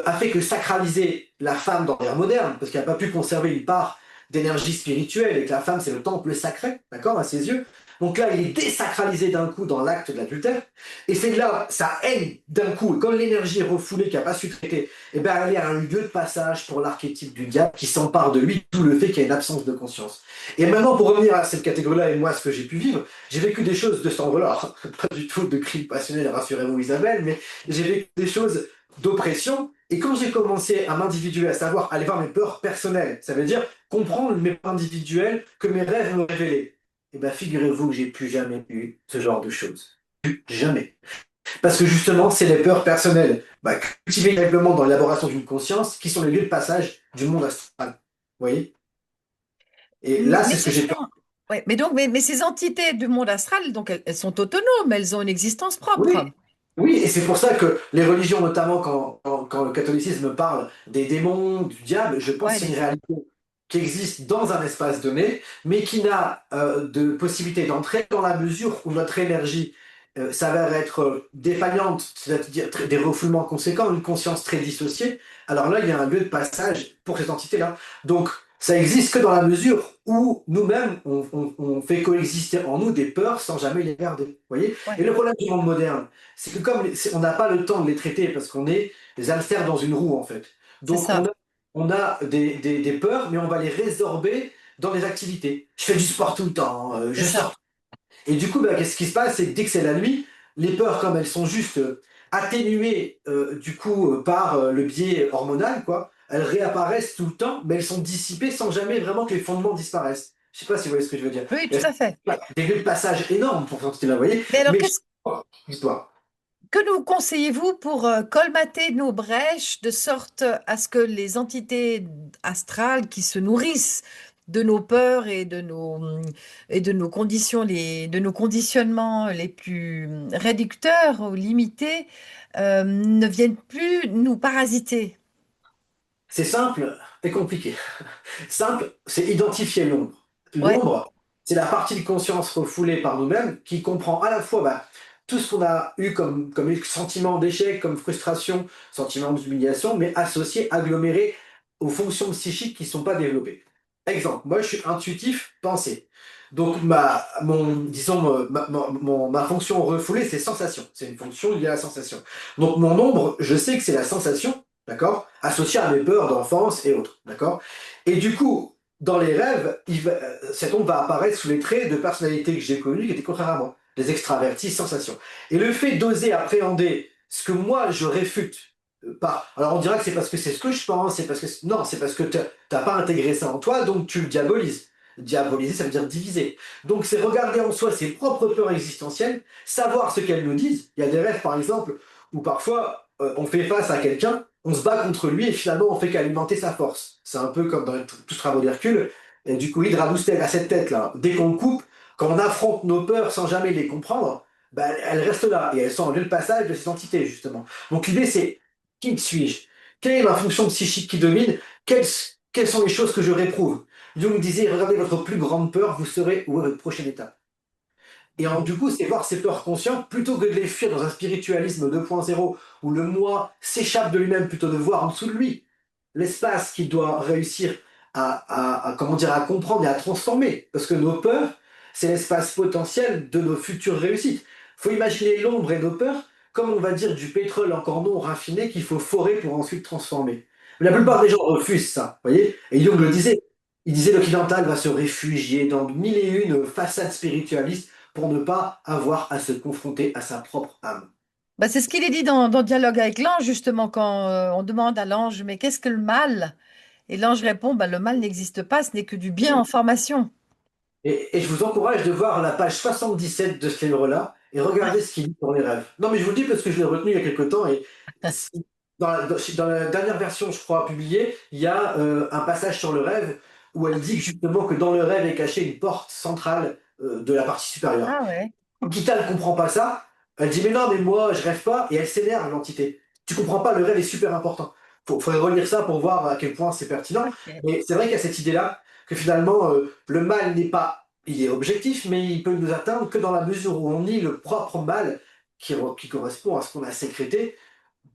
a fait que sacraliser la femme dans l'ère moderne, parce qu'il n'a pas pu conserver une part d'énergie spirituelle et que la femme c'est le temple sacré, d'accord, à ses yeux. Donc là, il est désacralisé d'un coup dans l'acte de l'adultère, et c'est là, sa haine d'un coup, et comme l'énergie est refoulée, qu'il n'a pas su traiter, et bien elle est un lieu de passage pour l'archétype du diable qui s'empare de lui, tout le fait qu'il y a une absence de conscience. Et maintenant, pour revenir à cette catégorie-là et moi, ce que j'ai pu vivre, j'ai vécu des choses de cet ordre-là, pas du tout de crimes passionnels, rassurez-vous Isabelle, mais j'ai vécu des choses d'oppression Et quand j'ai commencé à m'individuer, à savoir aller voir mes peurs personnelles, ça veut dire comprendre mes peurs individuelles que mes rêves me révélaient, et bien figurez-vous que j'ai plus jamais eu ce genre de choses. Jamais. Parce que justement, c'est les peurs personnelles, cultivées véritablement dans l'élaboration d'une conscience, qui sont les lieux de passage du monde astral. Vous voyez? Et là, Mais c'est ce que ce j'ai peur. sont, ouais, mais donc, mais ces entités du monde astral, donc elles sont autonomes, elles ont une existence propre. Oui, oui, et c'est pour ça que les religions, notamment quand le catholicisme parle des démons, du diable, je pense Ouais, que c'est une réalité qui existe dans un espace donné, mais qui n'a de possibilité d'entrer dans la mesure où notre énergie s'avère être défaillante, c'est-à-dire des refoulements conséquents, une conscience très dissociée. Alors là, il y a un lieu de passage pour cette entité-là. Donc, ça existe que dans la mesure où nous-mêmes, on fait coexister en nous des peurs sans jamais les garder. Vous voyez? Et ouais, le problème du monde moderne, c'est que comme on n'a pas le temps de les traiter parce qu'on est des hamsters dans une roue en fait. c'est Donc ça. on a des peurs, mais on va les résorber dans des activités. Je fais du sport tout le temps, C'est je ça. sors. Et du coup, qu'est-ce qui se passe? C'est que dès que c'est la nuit, les peurs, comme elles sont juste atténuées du coup par le biais hormonal, quoi, elles réapparaissent tout le temps, mais elles sont dissipées sans jamais vraiment que les fondements disparaissent. Je sais pas si vous voyez ce que je veux dire. Oui, Il y tout à fait. a des lieux de passage énormes pour cette entité-là, vous voyez. Mais alors, Mais histoire. que nous conseillez-vous pour colmater nos brèches de sorte à ce que les entités astrales qui se nourrissent de nos peurs et de nos conditions, de nos conditionnements les plus réducteurs ou limités, ne viennent plus nous parasiter? C'est simple et compliqué. Simple, c'est identifier l'ombre. Ouais, L'ombre, c'est la partie de conscience refoulée par nous-mêmes qui comprend à la fois tout ce qu'on a eu comme sentiment d'échec, comme frustration, sentiment d'humiliation, mais associé, aggloméré aux fonctions psychiques qui ne sont pas développées. Exemple, moi je suis intuitif, pensée. Donc disons, ma fonction refoulée, c'est sensation. C'est une fonction liée à la sensation. Donc mon ombre, je sais que c'est la sensation, d'accord, associée à mes peurs d'enfance et autres, d'accord. Et du coup, dans les rêves, cet ombre va apparaître sous les traits de personnalités que j'ai connues qui étaient contraires à moi, des extravertis, sensations. Et le fait d'oser appréhender ce que moi je réfute, pas. Alors on dira que c'est parce que c'est ce que je pense, c'est parce que non, c'est parce que t'as pas intégré ça en toi, donc tu le diabolises. Diaboliser, ça veut dire diviser. Donc c'est regarder en soi ses propres peurs existentielles, savoir ce qu'elles nous disent. Il y a des rêves, par exemple, où parfois on fait face à quelqu'un, on se bat contre lui et finalement on fait qu'alimenter sa force. C'est un peu comme dans tous travaux d'Hercule. Et du coup, l'Hydra a cette tête-là. Dès qu'on coupe, quand on affronte nos peurs sans jamais les comprendre, elles restent là et elles sont en lieu de passage de cette entité, justement. Donc l'idée, c'est qui suis-je? Quelle est ma fonction psychique qui domine? Quelles sont les choses que je réprouve? Jung disait, regardez votre plus grande peur, vous saurez où est votre prochaine étape. Et du coup, c'est voir ces peurs conscientes plutôt que de les fuir dans un spiritualisme 2.0 où le moi s'échappe de lui-même plutôt de voir en dessous de lui l'espace qu'il doit réussir comment dire, à comprendre et à transformer. Parce que nos peurs, c'est l'espace potentiel de nos futures réussites. Il faut imaginer l'ombre et nos peurs comme on va dire du pétrole encore non raffiné qu'il faut forer pour ensuite transformer. Mais la plupart mm, des gens refusent ça, vous voyez. Et Jung le disait. Il disait l'occidental va se réfugier dans mille et une façades spiritualistes pour ne pas avoir à se confronter à sa propre âme. bah, c'est ce qu'il est dit dans Dialogue avec l'ange, justement, quand on demande à l'ange, mais qu'est-ce que le mal? Et l'ange répond, bah, le mal n'existe pas, ce n'est que du bien en formation. Et je vous encourage de voir la page 77 de ce livre-là et regardez ce qu'il dit dans les rêves. Non, mais je vous le dis parce que je l'ai retenu il y a quelque temps et dans la dernière version, je crois, publiée, il y a un passage sur le rêve où elle dit justement que dans le rêve est cachée une porte centrale de la partie supérieure. Ah ouais, Gita ne comprend pas ça. Elle dit mais non, mais moi je rêve pas et elle s'énerve l'entité. Tu comprends pas, le rêve est super important. Faudrait relire ça pour voir à quel point c'est pertinent. ok. Mais c'est vrai qu'il y a cette idée-là que finalement le mal n'est pas, il est objectif, mais il peut nous atteindre que dans la mesure où on nie le propre mal qui correspond à ce qu'on a sécrété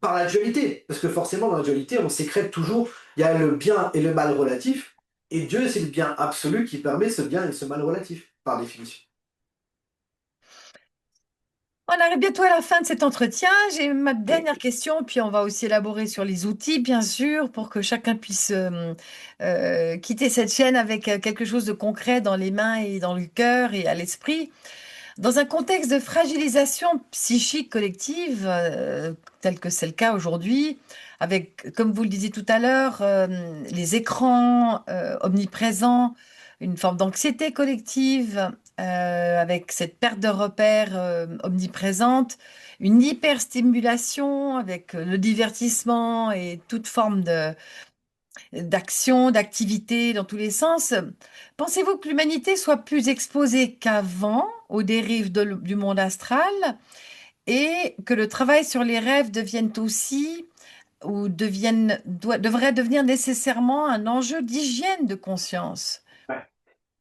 par la dualité. Parce que forcément dans la dualité on sécrète toujours, il y a le bien et le mal relatif. Et Dieu c'est le bien absolu qui permet ce bien et ce mal relatif, par définition. On arrive bientôt à la fin de cet entretien. J'ai ma dernière question, puis on va aussi élaborer sur les outils, bien sûr, pour que chacun puisse quitter cette chaîne avec quelque chose de concret dans les mains et dans le cœur et à l'esprit. Dans un contexte de fragilisation psychique collective, tel que c'est le cas aujourd'hui, avec, comme vous le disiez tout à l'heure, les écrans omniprésents, une forme d'anxiété collective, avec cette perte de repères omniprésente, une hyperstimulation avec le divertissement et toute forme d'action, d'activité dans tous les sens. Pensez-vous que l'humanité soit plus exposée qu'avant aux dérives du monde astral et que le travail sur les rêves devienne aussi ou devrait devenir nécessairement un enjeu d'hygiène de conscience? Ouais.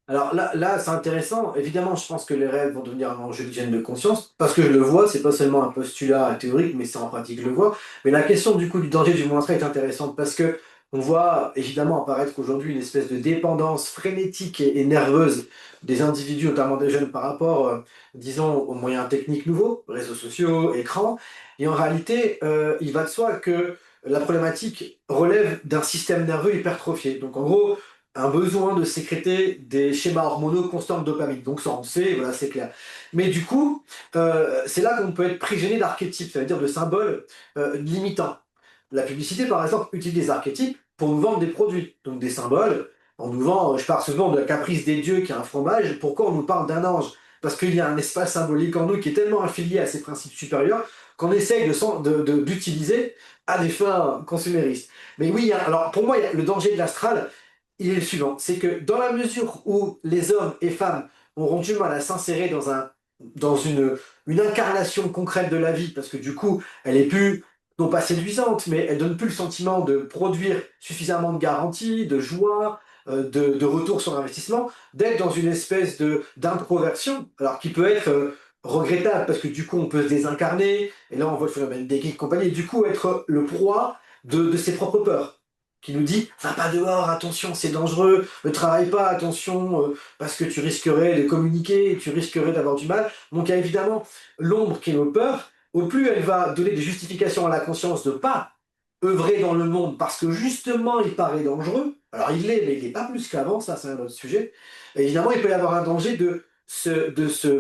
Alors là, c'est intéressant. Évidemment, je pense que les rêves vont devenir un enjeu d'hygiène de conscience, parce que je le vois, c'est pas seulement un postulat théorique, mais c'est en pratique, je le vois. Mais la question du coup du danger du monde est intéressante, parce que on voit évidemment apparaître aujourd'hui une espèce de dépendance frénétique et nerveuse des individus, notamment des jeunes, par rapport, disons, aux moyens techniques nouveaux, réseaux sociaux, écrans. Et en réalité, il va de soi que la problématique relève d'un système nerveux hypertrophié. Donc en gros, un besoin de sécréter des schémas hormonaux constants de dopamine. Donc ça, on le sait, voilà, c'est clair. Mais du coup, c'est là qu'on peut être prisonnier d'archétypes, c'est-à-dire de symboles limitants. La publicité, par exemple, utilise des archétypes pour nous vendre des produits, donc des symboles. On nous vend, je parle souvent de la caprice des dieux qui est un fromage. Pourquoi on nous parle d'un ange? Parce qu'il y a un espace symbolique en nous qui est tellement affilié à ces principes supérieurs qu'on essaye d'utiliser à des fins consuméristes. Mais oui, alors pour moi, le danger de l'astral, il est le suivant, c'est que dans la mesure où les hommes et femmes auront du mal à s'insérer dans une incarnation concrète de la vie, parce que du coup, elle est plus, non pas séduisante, mais elle donne plus le sentiment de produire suffisamment de garanties, de joie, de retour sur investissement, d'être dans une espèce d'introversion, alors qui peut être regrettable, parce que du coup, on peut se désincarner, et là, on voit le phénomène des geeks et compagnie, et du coup, être le proie de ses propres peurs qui nous dit va pas dehors, attention, c'est dangereux, ne travaille pas, attention, parce que tu risquerais de communiquer, tu risquerais d'avoir du mal. Donc il y a évidemment l'ombre qui est nos peurs. Au plus elle va donner des justifications à la conscience de pas œuvrer dans le monde parce que justement il paraît dangereux. Alors il l'est, mais il n'est pas plus qu'avant, ça c'est un autre sujet. Et évidemment, il peut y avoir un danger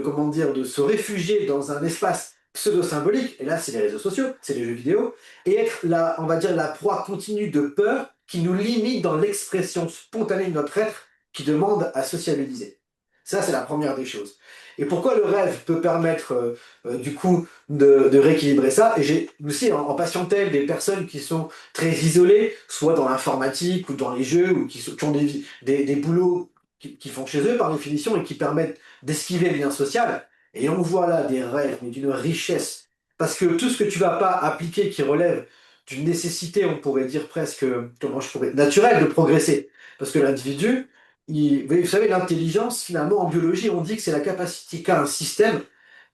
comment dire, de se réfugier dans un espace pseudo-symbolique, et là c'est les réseaux sociaux, c'est les jeux vidéo, et être on va dire, la proie continue de peur qui nous limite dans l'expression spontanée de notre être qui demande à sociabiliser. Ça, c'est la première des choses. Et pourquoi le rêve peut permettre, du coup, de rééquilibrer ça? Et j'ai aussi en patientèle des personnes qui sont très isolées, soit dans l'informatique ou dans les jeux, ou qui ont des boulots qui font chez eux par définition et qui permettent d'esquiver le lien social. Et on voit là des rêves, mais d'une richesse. Parce que tout ce que tu vas pas appliquer qui relève d'une nécessité, on pourrait dire presque, comment je pourrais, naturelle de progresser. Parce que l'individu, vous savez, l'intelligence, finalement, en biologie, on dit que c'est la capacité qu'a un système,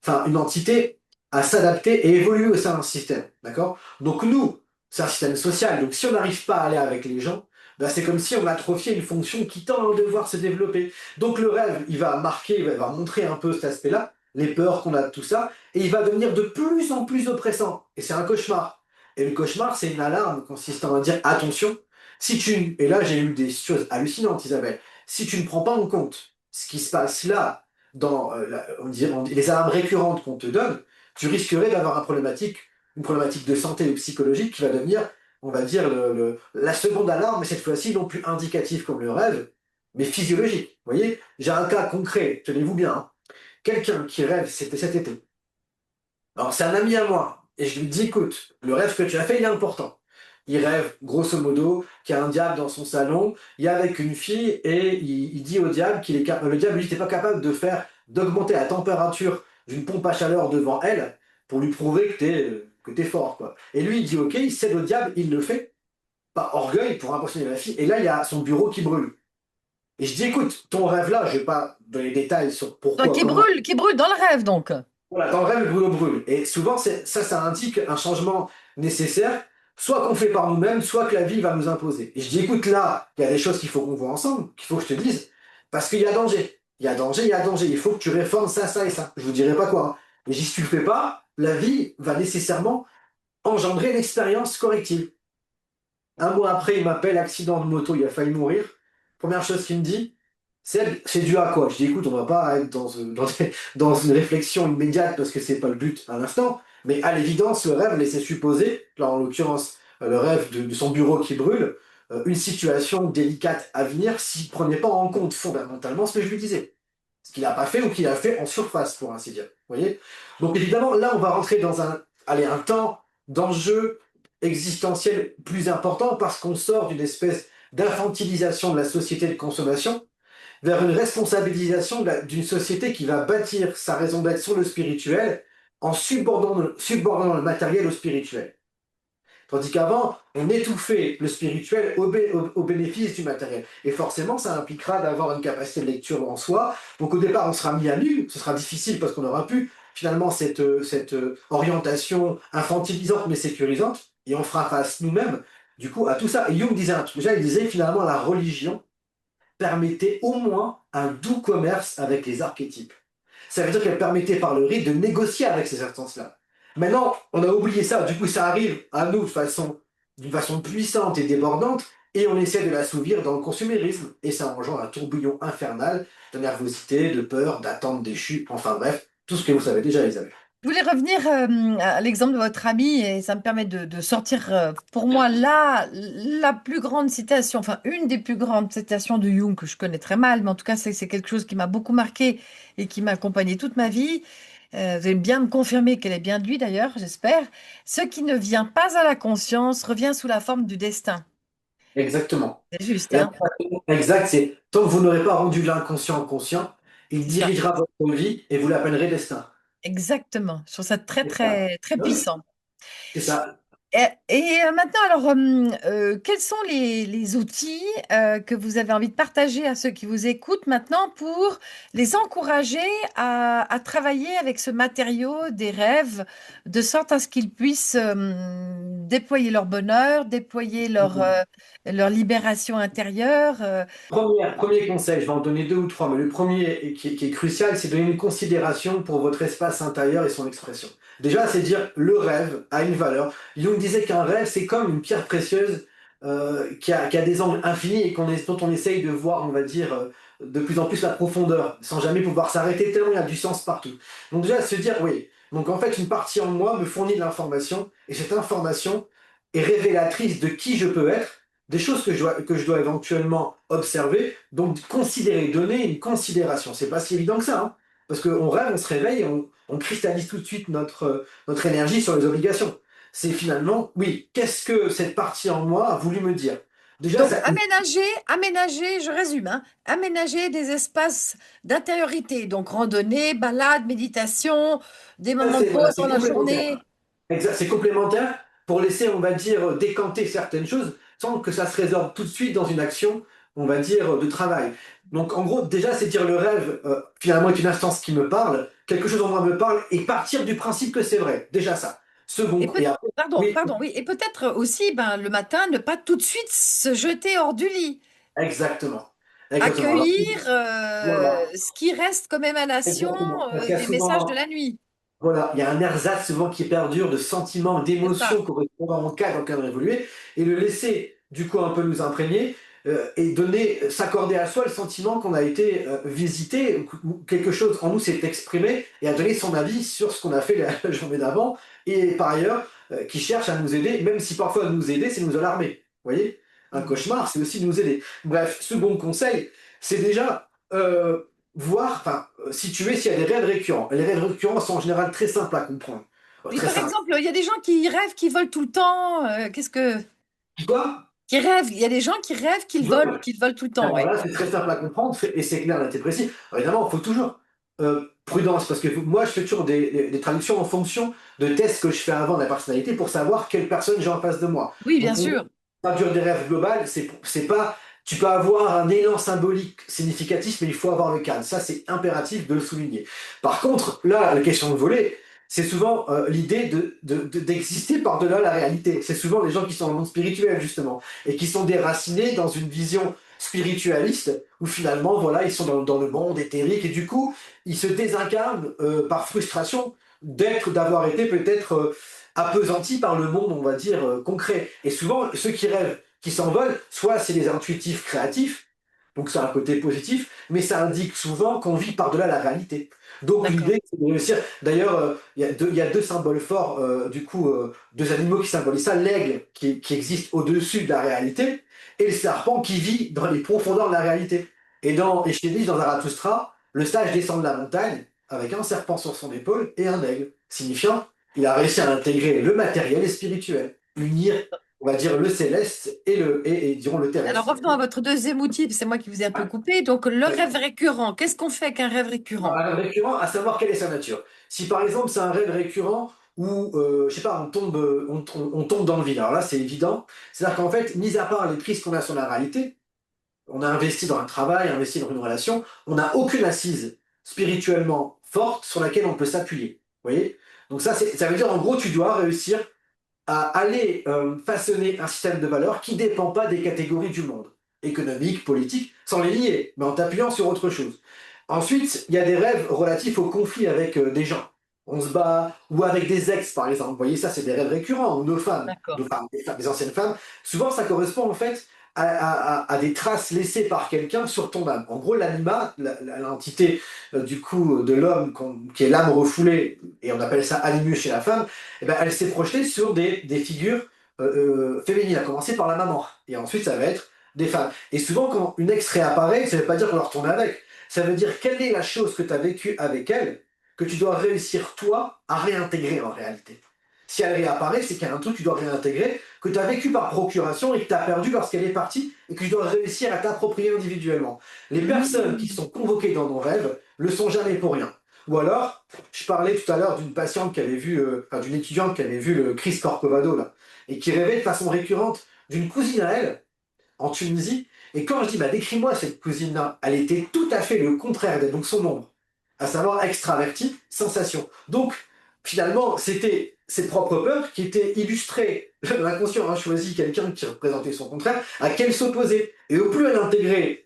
enfin, une entité, à s'adapter et évoluer au sein d'un système. D'accord? Donc nous, c'est un système social. Donc si on n'arrive pas à aller avec les gens, ben, c'est comme si on atrophiait une fonction qui tend à devoir se développer. Donc le rêve, il va marquer, il va montrer un peu cet aspect-là, les peurs qu'on a de tout ça, et il va devenir de plus en plus oppressant. Et c'est un cauchemar. Et le cauchemar, c'est une alarme consistant à dire attention, si tu. Et là, j'ai eu des choses hallucinantes, Isabelle. Si tu ne prends pas en compte ce qui se passe là, dans les alarmes récurrentes qu'on te donne, tu risquerais d'avoir une problématique de santé psychologique qui va devenir, on va dire, la seconde alarme, mais cette fois-ci non plus indicative comme le rêve, mais physiologique. Vous voyez, j'ai un cas concret, tenez-vous bien, hein. Quelqu'un qui rêve, c'était cet été. Alors, c'est un ami à moi. Et je lui dis, écoute, le rêve que tu as fait, il est important. Il rêve, grosso modo, qu'il y a un diable dans son salon, il est avec une fille, et il dit au diable le diable lui dit, t'es pas capable d'augmenter la température d'une pompe à chaleur devant elle pour lui prouver que t'es fort, quoi. Et lui, il dit, ok, il cède au diable, il le fait, par orgueil, pour impressionner la fille, et là, il y a son bureau qui brûle. Et je dis, écoute, ton rêve là, je vais pas donner les détails sur Donc, pourquoi, comment, qui brûle dans le rêve, donc. voilà, dans le rêve, le brûlot brûle. Et souvent, ça indique un changement nécessaire, soit qu'on fait par nous-mêmes, soit que la vie va nous imposer. Et je dis, écoute, là, il y a des choses qu'il faut qu'on voit ensemble, qu'il faut que je te dise, parce qu'il y a danger. Il y a danger, il y a danger. Il faut que tu réformes ça, ça et ça. Je vous dirai pas quoi, hein. Mais si tu le fais pas, la vie va nécessairement engendrer une expérience corrective. Un mois après, il m'appelle, accident de moto, il a failli mourir. Première chose qu'il me dit, C'est dû à quoi? Je dis, écoute, on va pas être dans une réflexion immédiate parce que c'est pas le but à l'instant, mais à l'évidence, le rêve laissait supposer, là en l'occurrence, le rêve de son bureau qui brûle, une situation délicate à venir s'il ne prenait pas en compte fondamentalement ce que je lui disais. Ce qu'il n'a pas fait ou qu'il a fait en surface, pour ainsi dire. Vous voyez? Donc évidemment, là, on va rentrer dans un temps d'enjeu existentiel plus important parce qu'on sort d'une espèce d'infantilisation de la société de consommation vers une responsabilisation d'une société qui va bâtir sa raison d'être sur le spirituel en subordonnant le matériel au spirituel. Tandis qu'avant, on étouffait le spirituel au bénéfice du matériel. Et forcément, ça impliquera d'avoir une capacité de lecture en soi. Donc au départ, on sera mis à nu, ce sera difficile parce qu'on aura pu finalement cette orientation infantilisante mais sécurisante, et on fera face nous-mêmes, du coup, à tout ça. Et Jung disait un truc, déjà, il disait finalement la religion permettait au moins un doux commerce avec les archétypes. Ça veut dire qu'elle permettait par le rite de négocier avec ces instances-là. Maintenant, on a oublié ça, du coup ça arrive à nous d'une façon puissante et débordante, et on essaie de l'assouvir dans le consumérisme, et ça engendre un tourbillon infernal de nervosité, de peur, d'attente déchue, enfin bref, tout ce que vous savez déjà, Isabelle. Je voulais revenir à l'exemple de votre ami et ça me permet de sortir pour moi la plus grande citation, enfin une des plus grandes citations de Jung que je connais très mal, mais en tout cas c'est quelque chose qui m'a beaucoup marqué et qui m'a accompagné toute ma vie. Vous allez bien me confirmer qu'elle est bien de lui d'ailleurs, j'espère. Ce qui ne vient pas à la conscience revient sous la forme du destin. Exactement. C'est juste, La hein? citation exacte, c'est tant que vous n'aurez pas rendu l'inconscient conscient, il C'est ça. dirigera votre vie et vous l'appellerez destin. Exactement. Je trouve ça très, C'est ça. très, très Oui, puissant. c'est ça. Maintenant, alors, quels sont les outils que vous avez envie de partager à ceux qui vous écoutent maintenant pour les encourager à travailler avec ce matériau des rêves, de sorte à ce qu'ils puissent déployer leur bonheur, déployer leur libération intérieure. Premier conseil, je vais en donner deux ou trois, mais le premier et qui est crucial, c'est donner une considération pour votre espace intérieur et son expression. Déjà, c'est dire le rêve a une valeur. Jung disait qu'un rêve, c'est comme une pierre précieuse qui a des angles infinis et dont on essaye de voir, on va dire, de plus en plus la profondeur, sans jamais pouvoir s'arrêter, tellement il y a du sens partout. Donc déjà, se dire, oui, donc en fait, une partie en moi me fournit de l'information, et cette information est révélatrice de qui je peux être, des choses que je dois éventuellement observer, donc considérer, donner une considération. C'est pas si évident que ça, hein, parce qu'on rêve, on se réveille, on cristallise tout de suite notre énergie sur les obligations. C'est finalement, oui, qu'est-ce que cette partie en moi a voulu me dire? Déjà, Donc, ça, aménager, je résume, hein, aménager des espaces d'intériorité, donc randonnée, balade, méditation, des moments de voilà, pause dans c'est la complémentaire. journée. Exact, c'est complémentaire pour laisser, on va dire, décanter certaines choses sans que ça se résorbe tout de suite dans une action, on va dire, de travail. Donc, en gros, déjà, c'est dire le rêve, finalement, est une instance qui me parle, quelque chose en moi me parle, et partir du principe que c'est vrai. Déjà ça. Et Second, peut, et après, pardon, oui, pardon, oui. Et peut-être aussi, ben, le matin, ne pas tout de suite se jeter hors du lit. exactement. Exactement. Alors, Accueillir voilà, ce qui reste comme émanation exactement. Parce qu'il y a des messages de souvent, la nuit. voilà, il y a un ersatz souvent qui perdure de sentiments, C'est ça. d'émotions correspondant au cadre dans lequel on a évolué, et le laisser du coup un peu nous imprégner et donner, s'accorder à soi le sentiment qu'on a été visité, ou quelque chose en nous s'est exprimé et a donné son avis sur ce qu'on a fait la journée d'avant, et par ailleurs qui cherche à nous aider, même si parfois nous aider, c'est nous alarmer. Vous voyez? Un Mhm. cauchemar, c'est aussi nous aider. Bref, second conseil, c'est déjà voir, enfin, situer s'il y a des rêves récurrents. Les rêves récurrents sont en général très simples à comprendre. Oui, Très par simples. exemple, il y a des gens qui rêvent qu'ils volent tout le temps. Qu'est-ce que Quoi? qui rêvent? Il y a des gens qui rêvent Vol. qu'ils volent tout le temps. Alors Ouais. là, c'est très simple à comprendre et c'est clair, là, c'est précis. Alors, évidemment, il faut toujours prudence parce que moi, je fais toujours des traductions en fonction de tests que je fais avant de la personnalité pour savoir quelle personne j'ai en face de moi. Oui, bien Donc, sûr. traduire des rêves globales, c'est pas. Tu peux avoir un élan symbolique significatif, mais il faut avoir le cadre. Ça, c'est impératif de le souligner. Par contre, là, la question de voler, c'est souvent l'idée d'exister par-delà la réalité. C'est souvent les gens qui sont dans le monde spirituel, justement, et qui sont déracinés dans une vision spiritualiste, où finalement, voilà, ils sont dans le monde éthérique, et du coup, ils se désincarnent par frustration d'avoir été peut-être appesantis par le monde, on va dire, concret. Et souvent, ceux qui rêvent, qui s'envolent, soit c'est des intuitifs créatifs, Donc c'est un côté positif, mais ça indique souvent qu'on vit par-delà la réalité. Donc D'accord. l'idée, c'est de réussir. D'ailleurs, il y a deux symboles forts, deux animaux qui symbolisent ça, l'aigle qui existe au-dessus de la réalité, et le serpent qui vit dans les profondeurs de la réalité. Et chez lui, dans Zarathustra, le sage descend de la montagne avec un serpent sur son épaule et un aigle, signifiant il a réussi à intégrer le matériel et le spirituel, unir, on va dire, le céleste et disons, le Alors terrestre. revenons à votre deuxième outil, c'est moi qui vous ai un peu coupé. Donc le Ouais. rêve récurrent, qu'est-ce qu'on fait avec un rêve Alors, récurrent? un rêve récurrent, à savoir quelle est sa nature. Si par exemple c'est un rêve récurrent où, je sais pas, on tombe dans le vide, alors là c'est évident. C'est-à-dire qu'en fait, mis à part les prises qu'on a sur la réalité, on a investi dans un travail, investi dans une relation, on n'a aucune assise spirituellement forte sur laquelle on peut s'appuyer. Vous voyez? Donc ça veut dire en gros, tu dois réussir à aller façonner un système de valeurs qui ne dépend pas des catégories du monde, économique, politique, sans les lier, mais en t'appuyant sur autre chose. Ensuite, il y a des rêves relatifs au conflit avec des gens. On se bat, ou avec des ex, par exemple. Vous voyez, ça, c'est des rêves récurrents, ou D'accord. des anciennes femmes. Souvent, ça correspond en fait à des traces laissées par quelqu'un sur ton âme. En gros, l'anima, l'entité du coup de l'homme, qui est l'âme refoulée, et on appelle ça animus chez la femme, eh ben, elle s'est projetée sur des figures féminines, à commencer par la maman. Et ensuite, ça va être des femmes. Et souvent, quand une ex réapparaît, ça ne veut pas dire qu'on va retourner avec. Ça veut dire quelle est la chose que tu as vécue avec elle que tu dois réussir, toi, à réintégrer en réalité. Si elle réapparaît, c'est qu'il y a un truc que tu dois réintégrer, que tu as vécu par procuration et que tu as perdu lorsqu'elle est partie, et que tu dois réussir à t'approprier individuellement. Les personnes qui Hmm. sont convoquées dans nos rêves le sont jamais pour rien. Ou alors, je parlais tout à l'heure d'une patiente qui avait vu, enfin d'une étudiante qui avait vu le Chris Corcovado là, et qui rêvait de façon récurrente d'une cousine à elle en Tunisie. Et quand je dis, bah, décris-moi cette cousine-là, elle était tout à fait le contraire d'elle, donc son ombre, à savoir extravertie, sensation. Donc, finalement, c'était ses propres peurs qui étaient illustrées. L'inconscient a choisi quelqu'un qui représentait son contraire, à qui elle s'opposait. Et au plus elle intégrait,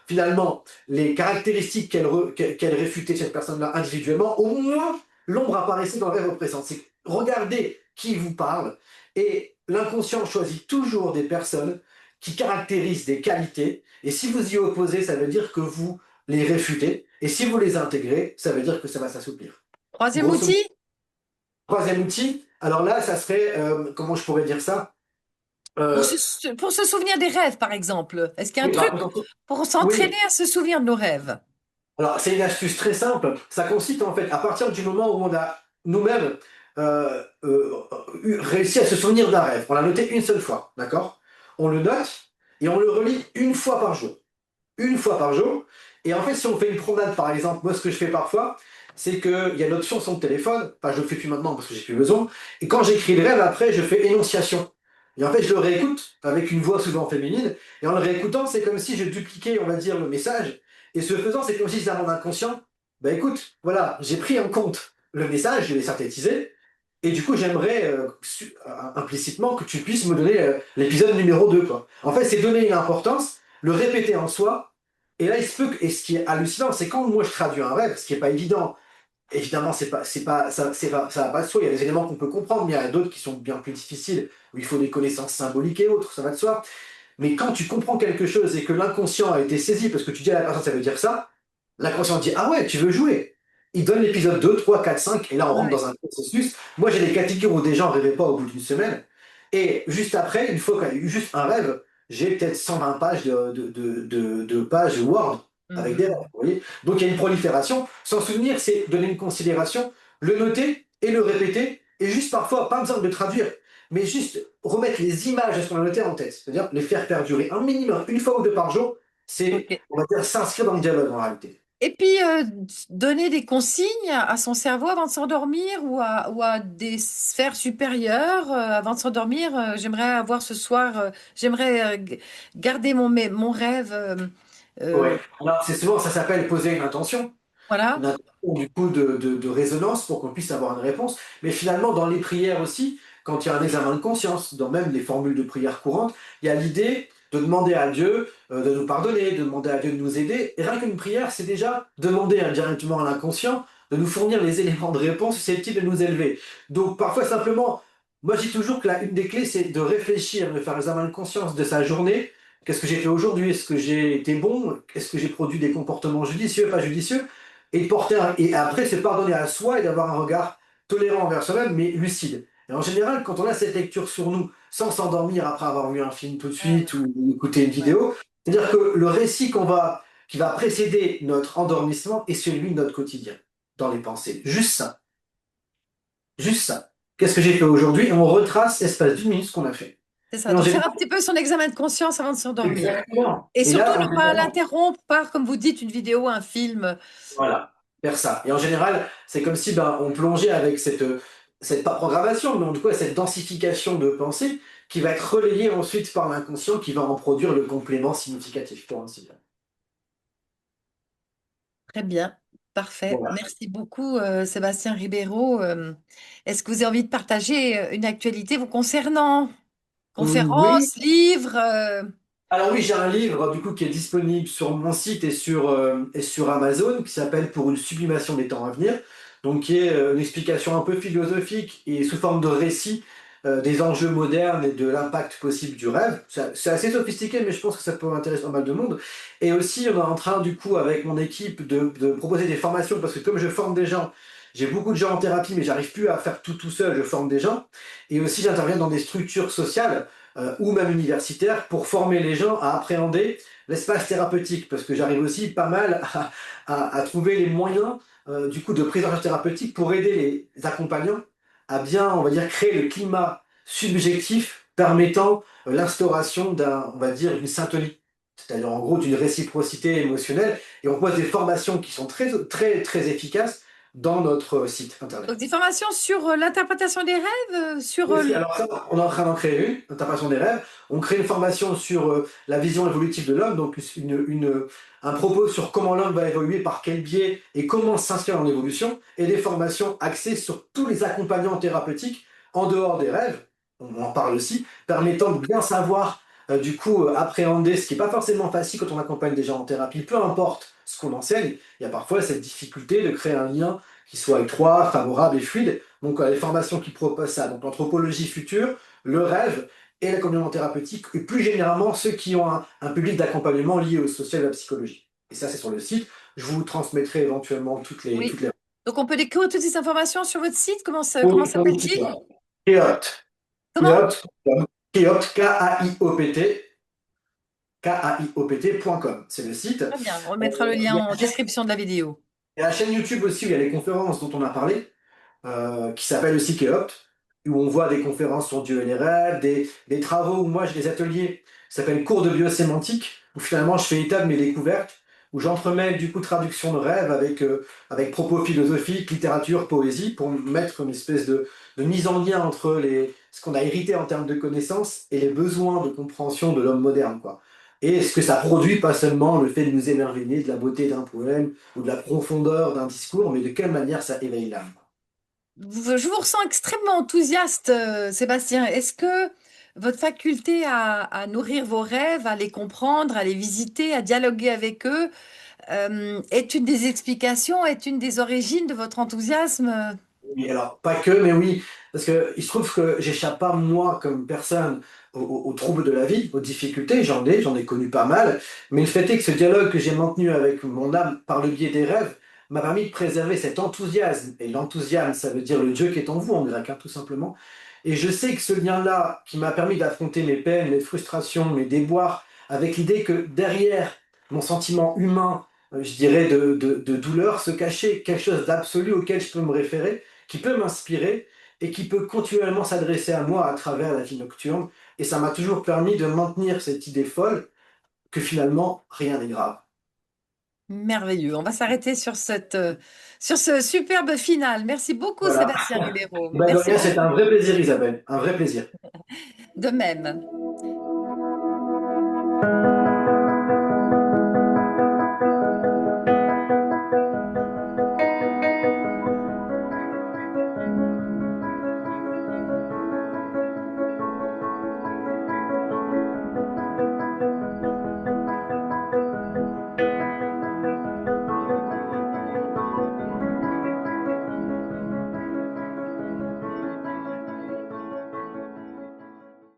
finalement, les caractéristiques qu'elle réfutait cette personne-là individuellement, au moins, l'ombre apparaissait dans le rêve présent. C'est regardez qui vous parle, et l'inconscient choisit toujours des personnes qui caractérisent des qualités, et si vous y opposez, ça veut dire que vous les réfutez, et si vous les intégrez, ça veut dire que ça va s'assouplir. Troisième Grosso modo. outil, Troisième outil, alors là, ça serait, comment je pourrais dire ça? pour Euh, pour se souvenir des rêves, par exemple. Est-ce qu'il y a un oui, truc pour s'entraîner oui, à se souvenir de nos rêves? alors c'est une astuce très simple, ça consiste en fait, à partir du moment où on a nous-mêmes réussi à se souvenir d'un rêve, on l'a noté une seule fois, d'accord? On le note, et on le relit une fois par jour. Une fois par jour. Et en fait, si on fait une promenade, par exemple, moi, ce que je fais parfois, c'est qu'il y a une option sur le téléphone, enfin, je le fais plus maintenant parce que j'ai plus besoin, et quand j'écris le rêve, après, je fais énonciation. Et en fait, je le réécoute avec une voix souvent féminine, et en le réécoutant, c'est comme si je dupliquais, on va dire, le message, et ce faisant, c'est comme si c'était à mon inconscient, bah écoute, voilà, j'ai pris en compte le message, je l'ai synthétisé, et du coup, j'aimerais implicitement que tu puisses me donner l'épisode numéro 2 quoi. En fait, c'est donner une importance, le répéter en soi, et là, il se peut et ce qui est hallucinant, c'est quand moi je traduis un rêve, ce qui n'est pas évident. Évidemment, ça va pas de soi. Il y a des éléments qu'on peut comprendre, mais il y en a d'autres qui sont bien plus difficiles, où il faut des connaissances symboliques et autres, ça va de soi. Mais quand tu comprends quelque chose et que l'inconscient a été saisi parce que tu dis à la personne ça veut dire ça, l'inconscient dit ah ouais, tu veux jouer. Il donne l'épisode 2 3 4 5 et là on rentre Ouais. dans un processus. Moi j'ai des cas de figure où des gens ne rêvaient pas au bout d'une semaine. Et juste après, une fois qu'il y a eu juste un rêve, j'ai peut-être 120 pages de pages Word avec des rêves. Mhm. Vous voyez. Donc il y a une prolifération. S'en souvenir, c'est donner une considération, le noter et le répéter. Et juste parfois, pas besoin de le traduire, mais juste remettre les images de ce qu'on a noté en tête. C'est-à-dire les faire perdurer un minimum, une fois ou deux par jour. C'est, Ok. on va dire, s'inscrire dans le dialogue en réalité. Et puis, donner des consignes à son cerveau avant de s'endormir ou à des sphères supérieures avant de s'endormir. J'aimerais avoir ce soir, j'aimerais garder mon rêve. Ouais. Euh, Alors, c'est souvent, ça s'appelle poser voilà. une intention du coup de résonance pour qu'on puisse avoir une réponse. Mais finalement, dans les prières aussi, quand il y a un examen de conscience, dans même les formules de prière courantes, il y a l'idée de demander à Dieu de nous pardonner, de demander à Dieu de nous aider. Et rien qu'une prière, c'est déjà demander indirectement à l'inconscient de nous fournir les éléments de réponse susceptibles de nous élever. Donc parfois simplement, moi je dis toujours que une des clés, c'est de réfléchir, de faire un examen de conscience de sa journée, qu'est-ce que j'ai fait aujourd'hui? Est-ce que j'ai été bon? Est-ce que j'ai produit des comportements judicieux, pas judicieux? Et après, se pardonner à soi et d'avoir un regard tolérant envers soi-même, mais lucide. Et en général, quand on a cette lecture sur nous, sans s'endormir après avoir vu un film tout de Ouais, suite ou écouter une ouais. vidéo, c'est-à-dire que le récit qui va précéder notre endormissement est celui de notre quotidien, dans les pensées. Juste ça. Juste ça. Qu'est-ce que j'ai fait aujourd'hui? Et on retrace, espace d'une minute, ce qu'on a fait. C'est Et ça. en Donc, faire général, un petit peu son examen de conscience avant de s'endormir. exactement. Et Et surtout, là, en ne pas général, l'interrompre par, comme vous dites, une vidéo, un film. voilà, faire ça. Et en général, c'est comme si ben, on plongeait avec cette pas programmation, mais en tout cas cette densification de pensée qui va être relayée ensuite par l'inconscient qui va en produire le complément significatif, pour ainsi dire. Très bien. Parfait. Voilà. Merci beaucoup, Sébastien Ribeiro. Est-ce que vous avez envie de partager une actualité vous concernant? Oui, Conférences, livres? alors oui, j'ai un livre du coup qui est disponible sur mon site et sur Amazon qui s'appelle Pour une sublimation des temps à venir, donc qui est une explication un peu philosophique et sous forme de récit des enjeux modernes et de l'impact possible du rêve. C'est assez sophistiqué, mais je pense que ça peut intéresser pas mal de monde. Et aussi, on est en train du coup avec mon équipe de proposer des formations parce que comme je forme des gens, j'ai beaucoup de gens en thérapie, mais j'arrive plus à faire tout seul, je forme des gens. Et aussi, j'interviens dans des structures sociales ou même universitaire pour former les gens à appréhender l'espace thérapeutique, parce que j'arrive aussi pas mal à trouver les moyens du coup de prise en charge thérapeutique pour aider les accompagnants à bien, on va dire, créer le climat subjectif permettant l'instauration on va dire, d'une syntonie, c'est-à-dire en gros d'une réciprocité émotionnelle, et on pose des formations qui sont très efficaces dans notre site Donc, internet. des formations sur l'interprétation des rêves, sur Aussi, alors ça, on est en train d'en créer une, interprétation des rêves. On crée une formation sur la vision évolutive de l'homme, donc un propos sur comment l'homme va évoluer, par quel biais et comment s'inscrire dans l'évolution, et des formations axées sur tous les accompagnants thérapeutiques en dehors des rêves, on en parle aussi, permettant de bien savoir, du coup, appréhender ce qui n'est pas forcément facile quand on accompagne des gens en thérapie, peu importe ce qu'on enseigne, il y a parfois cette difficulté de créer un lien qui soit étroit, favorable et fluide. Donc, les formations qui proposent ça, donc l'anthropologie future, le rêve et l'accompagnement thérapeutique, et plus généralement ceux qui ont un public d'accompagnement lié au social et à la psychologie. Et ça, c'est sur le site. Je vous transmettrai éventuellement Oui. toutes les... Donc, on peut découvrir toutes ces informations sur votre site. Comment Oui, sur le site, s'appelle-t-il? là. Kéot. Comment? Kéot, Kéot, K-A-I-O-P-T, K-A-I-O-P-T.com. C'est le site. Très bien. On mettra le lien Il y a en description de la vidéo. la chaîne YouTube aussi où il y a les conférences dont on a parlé. Qui s'appelle aussi Keopt, où on voit des conférences sur Dieu et les rêves, des travaux où moi j'ai des ateliers qui s'appellent cours de biosémantique, où finalement je fais état de mes découvertes, où j'entremets du coup traduction de rêves avec propos philosophiques, littérature, poésie, pour mettre une espèce de mise en lien entre ce qu'on a hérité en termes de connaissances et les besoins de compréhension de l'homme moderne, quoi. Et ce que ça produit, pas seulement le fait de nous émerveiller de la beauté d'un poème ou de la profondeur d'un discours, mais de quelle manière ça éveille l'âme. Je vous ressens extrêmement enthousiaste, Sébastien. Est-ce que votre faculté à nourrir vos rêves, à les comprendre, à les visiter, à dialoguer avec eux, est une des explications, est une des origines de votre enthousiasme? Oui, alors pas que, mais oui, parce que il se trouve que j'échappe pas, moi, comme personne, aux troubles de la vie, aux difficultés, j'en ai connu pas mal, mais le fait est que ce dialogue que j'ai maintenu avec mon âme par le biais des rêves m'a permis de préserver cet enthousiasme, et l'enthousiasme, ça veut dire le Dieu qui est en vous, en grec, hein, tout simplement, et je sais que ce lien-là, qui m'a permis d'affronter mes peines, mes frustrations, mes déboires, avec l'idée que derrière mon sentiment humain, je dirais, de douleur, se cachait quelque chose d'absolu auquel je peux me référer, qui peut m'inspirer et qui peut continuellement s'adresser à moi à travers la vie nocturne. Et ça m'a toujours permis de maintenir cette idée folle que finalement, rien n'est grave. Merveilleux. On va s'arrêter sur sur ce superbe final. Merci beaucoup, Voilà. Sébastien Ribeiro. Bah, de Merci rien, c'est un beaucoup. vrai plaisir, Isabelle. Un vrai plaisir. De même.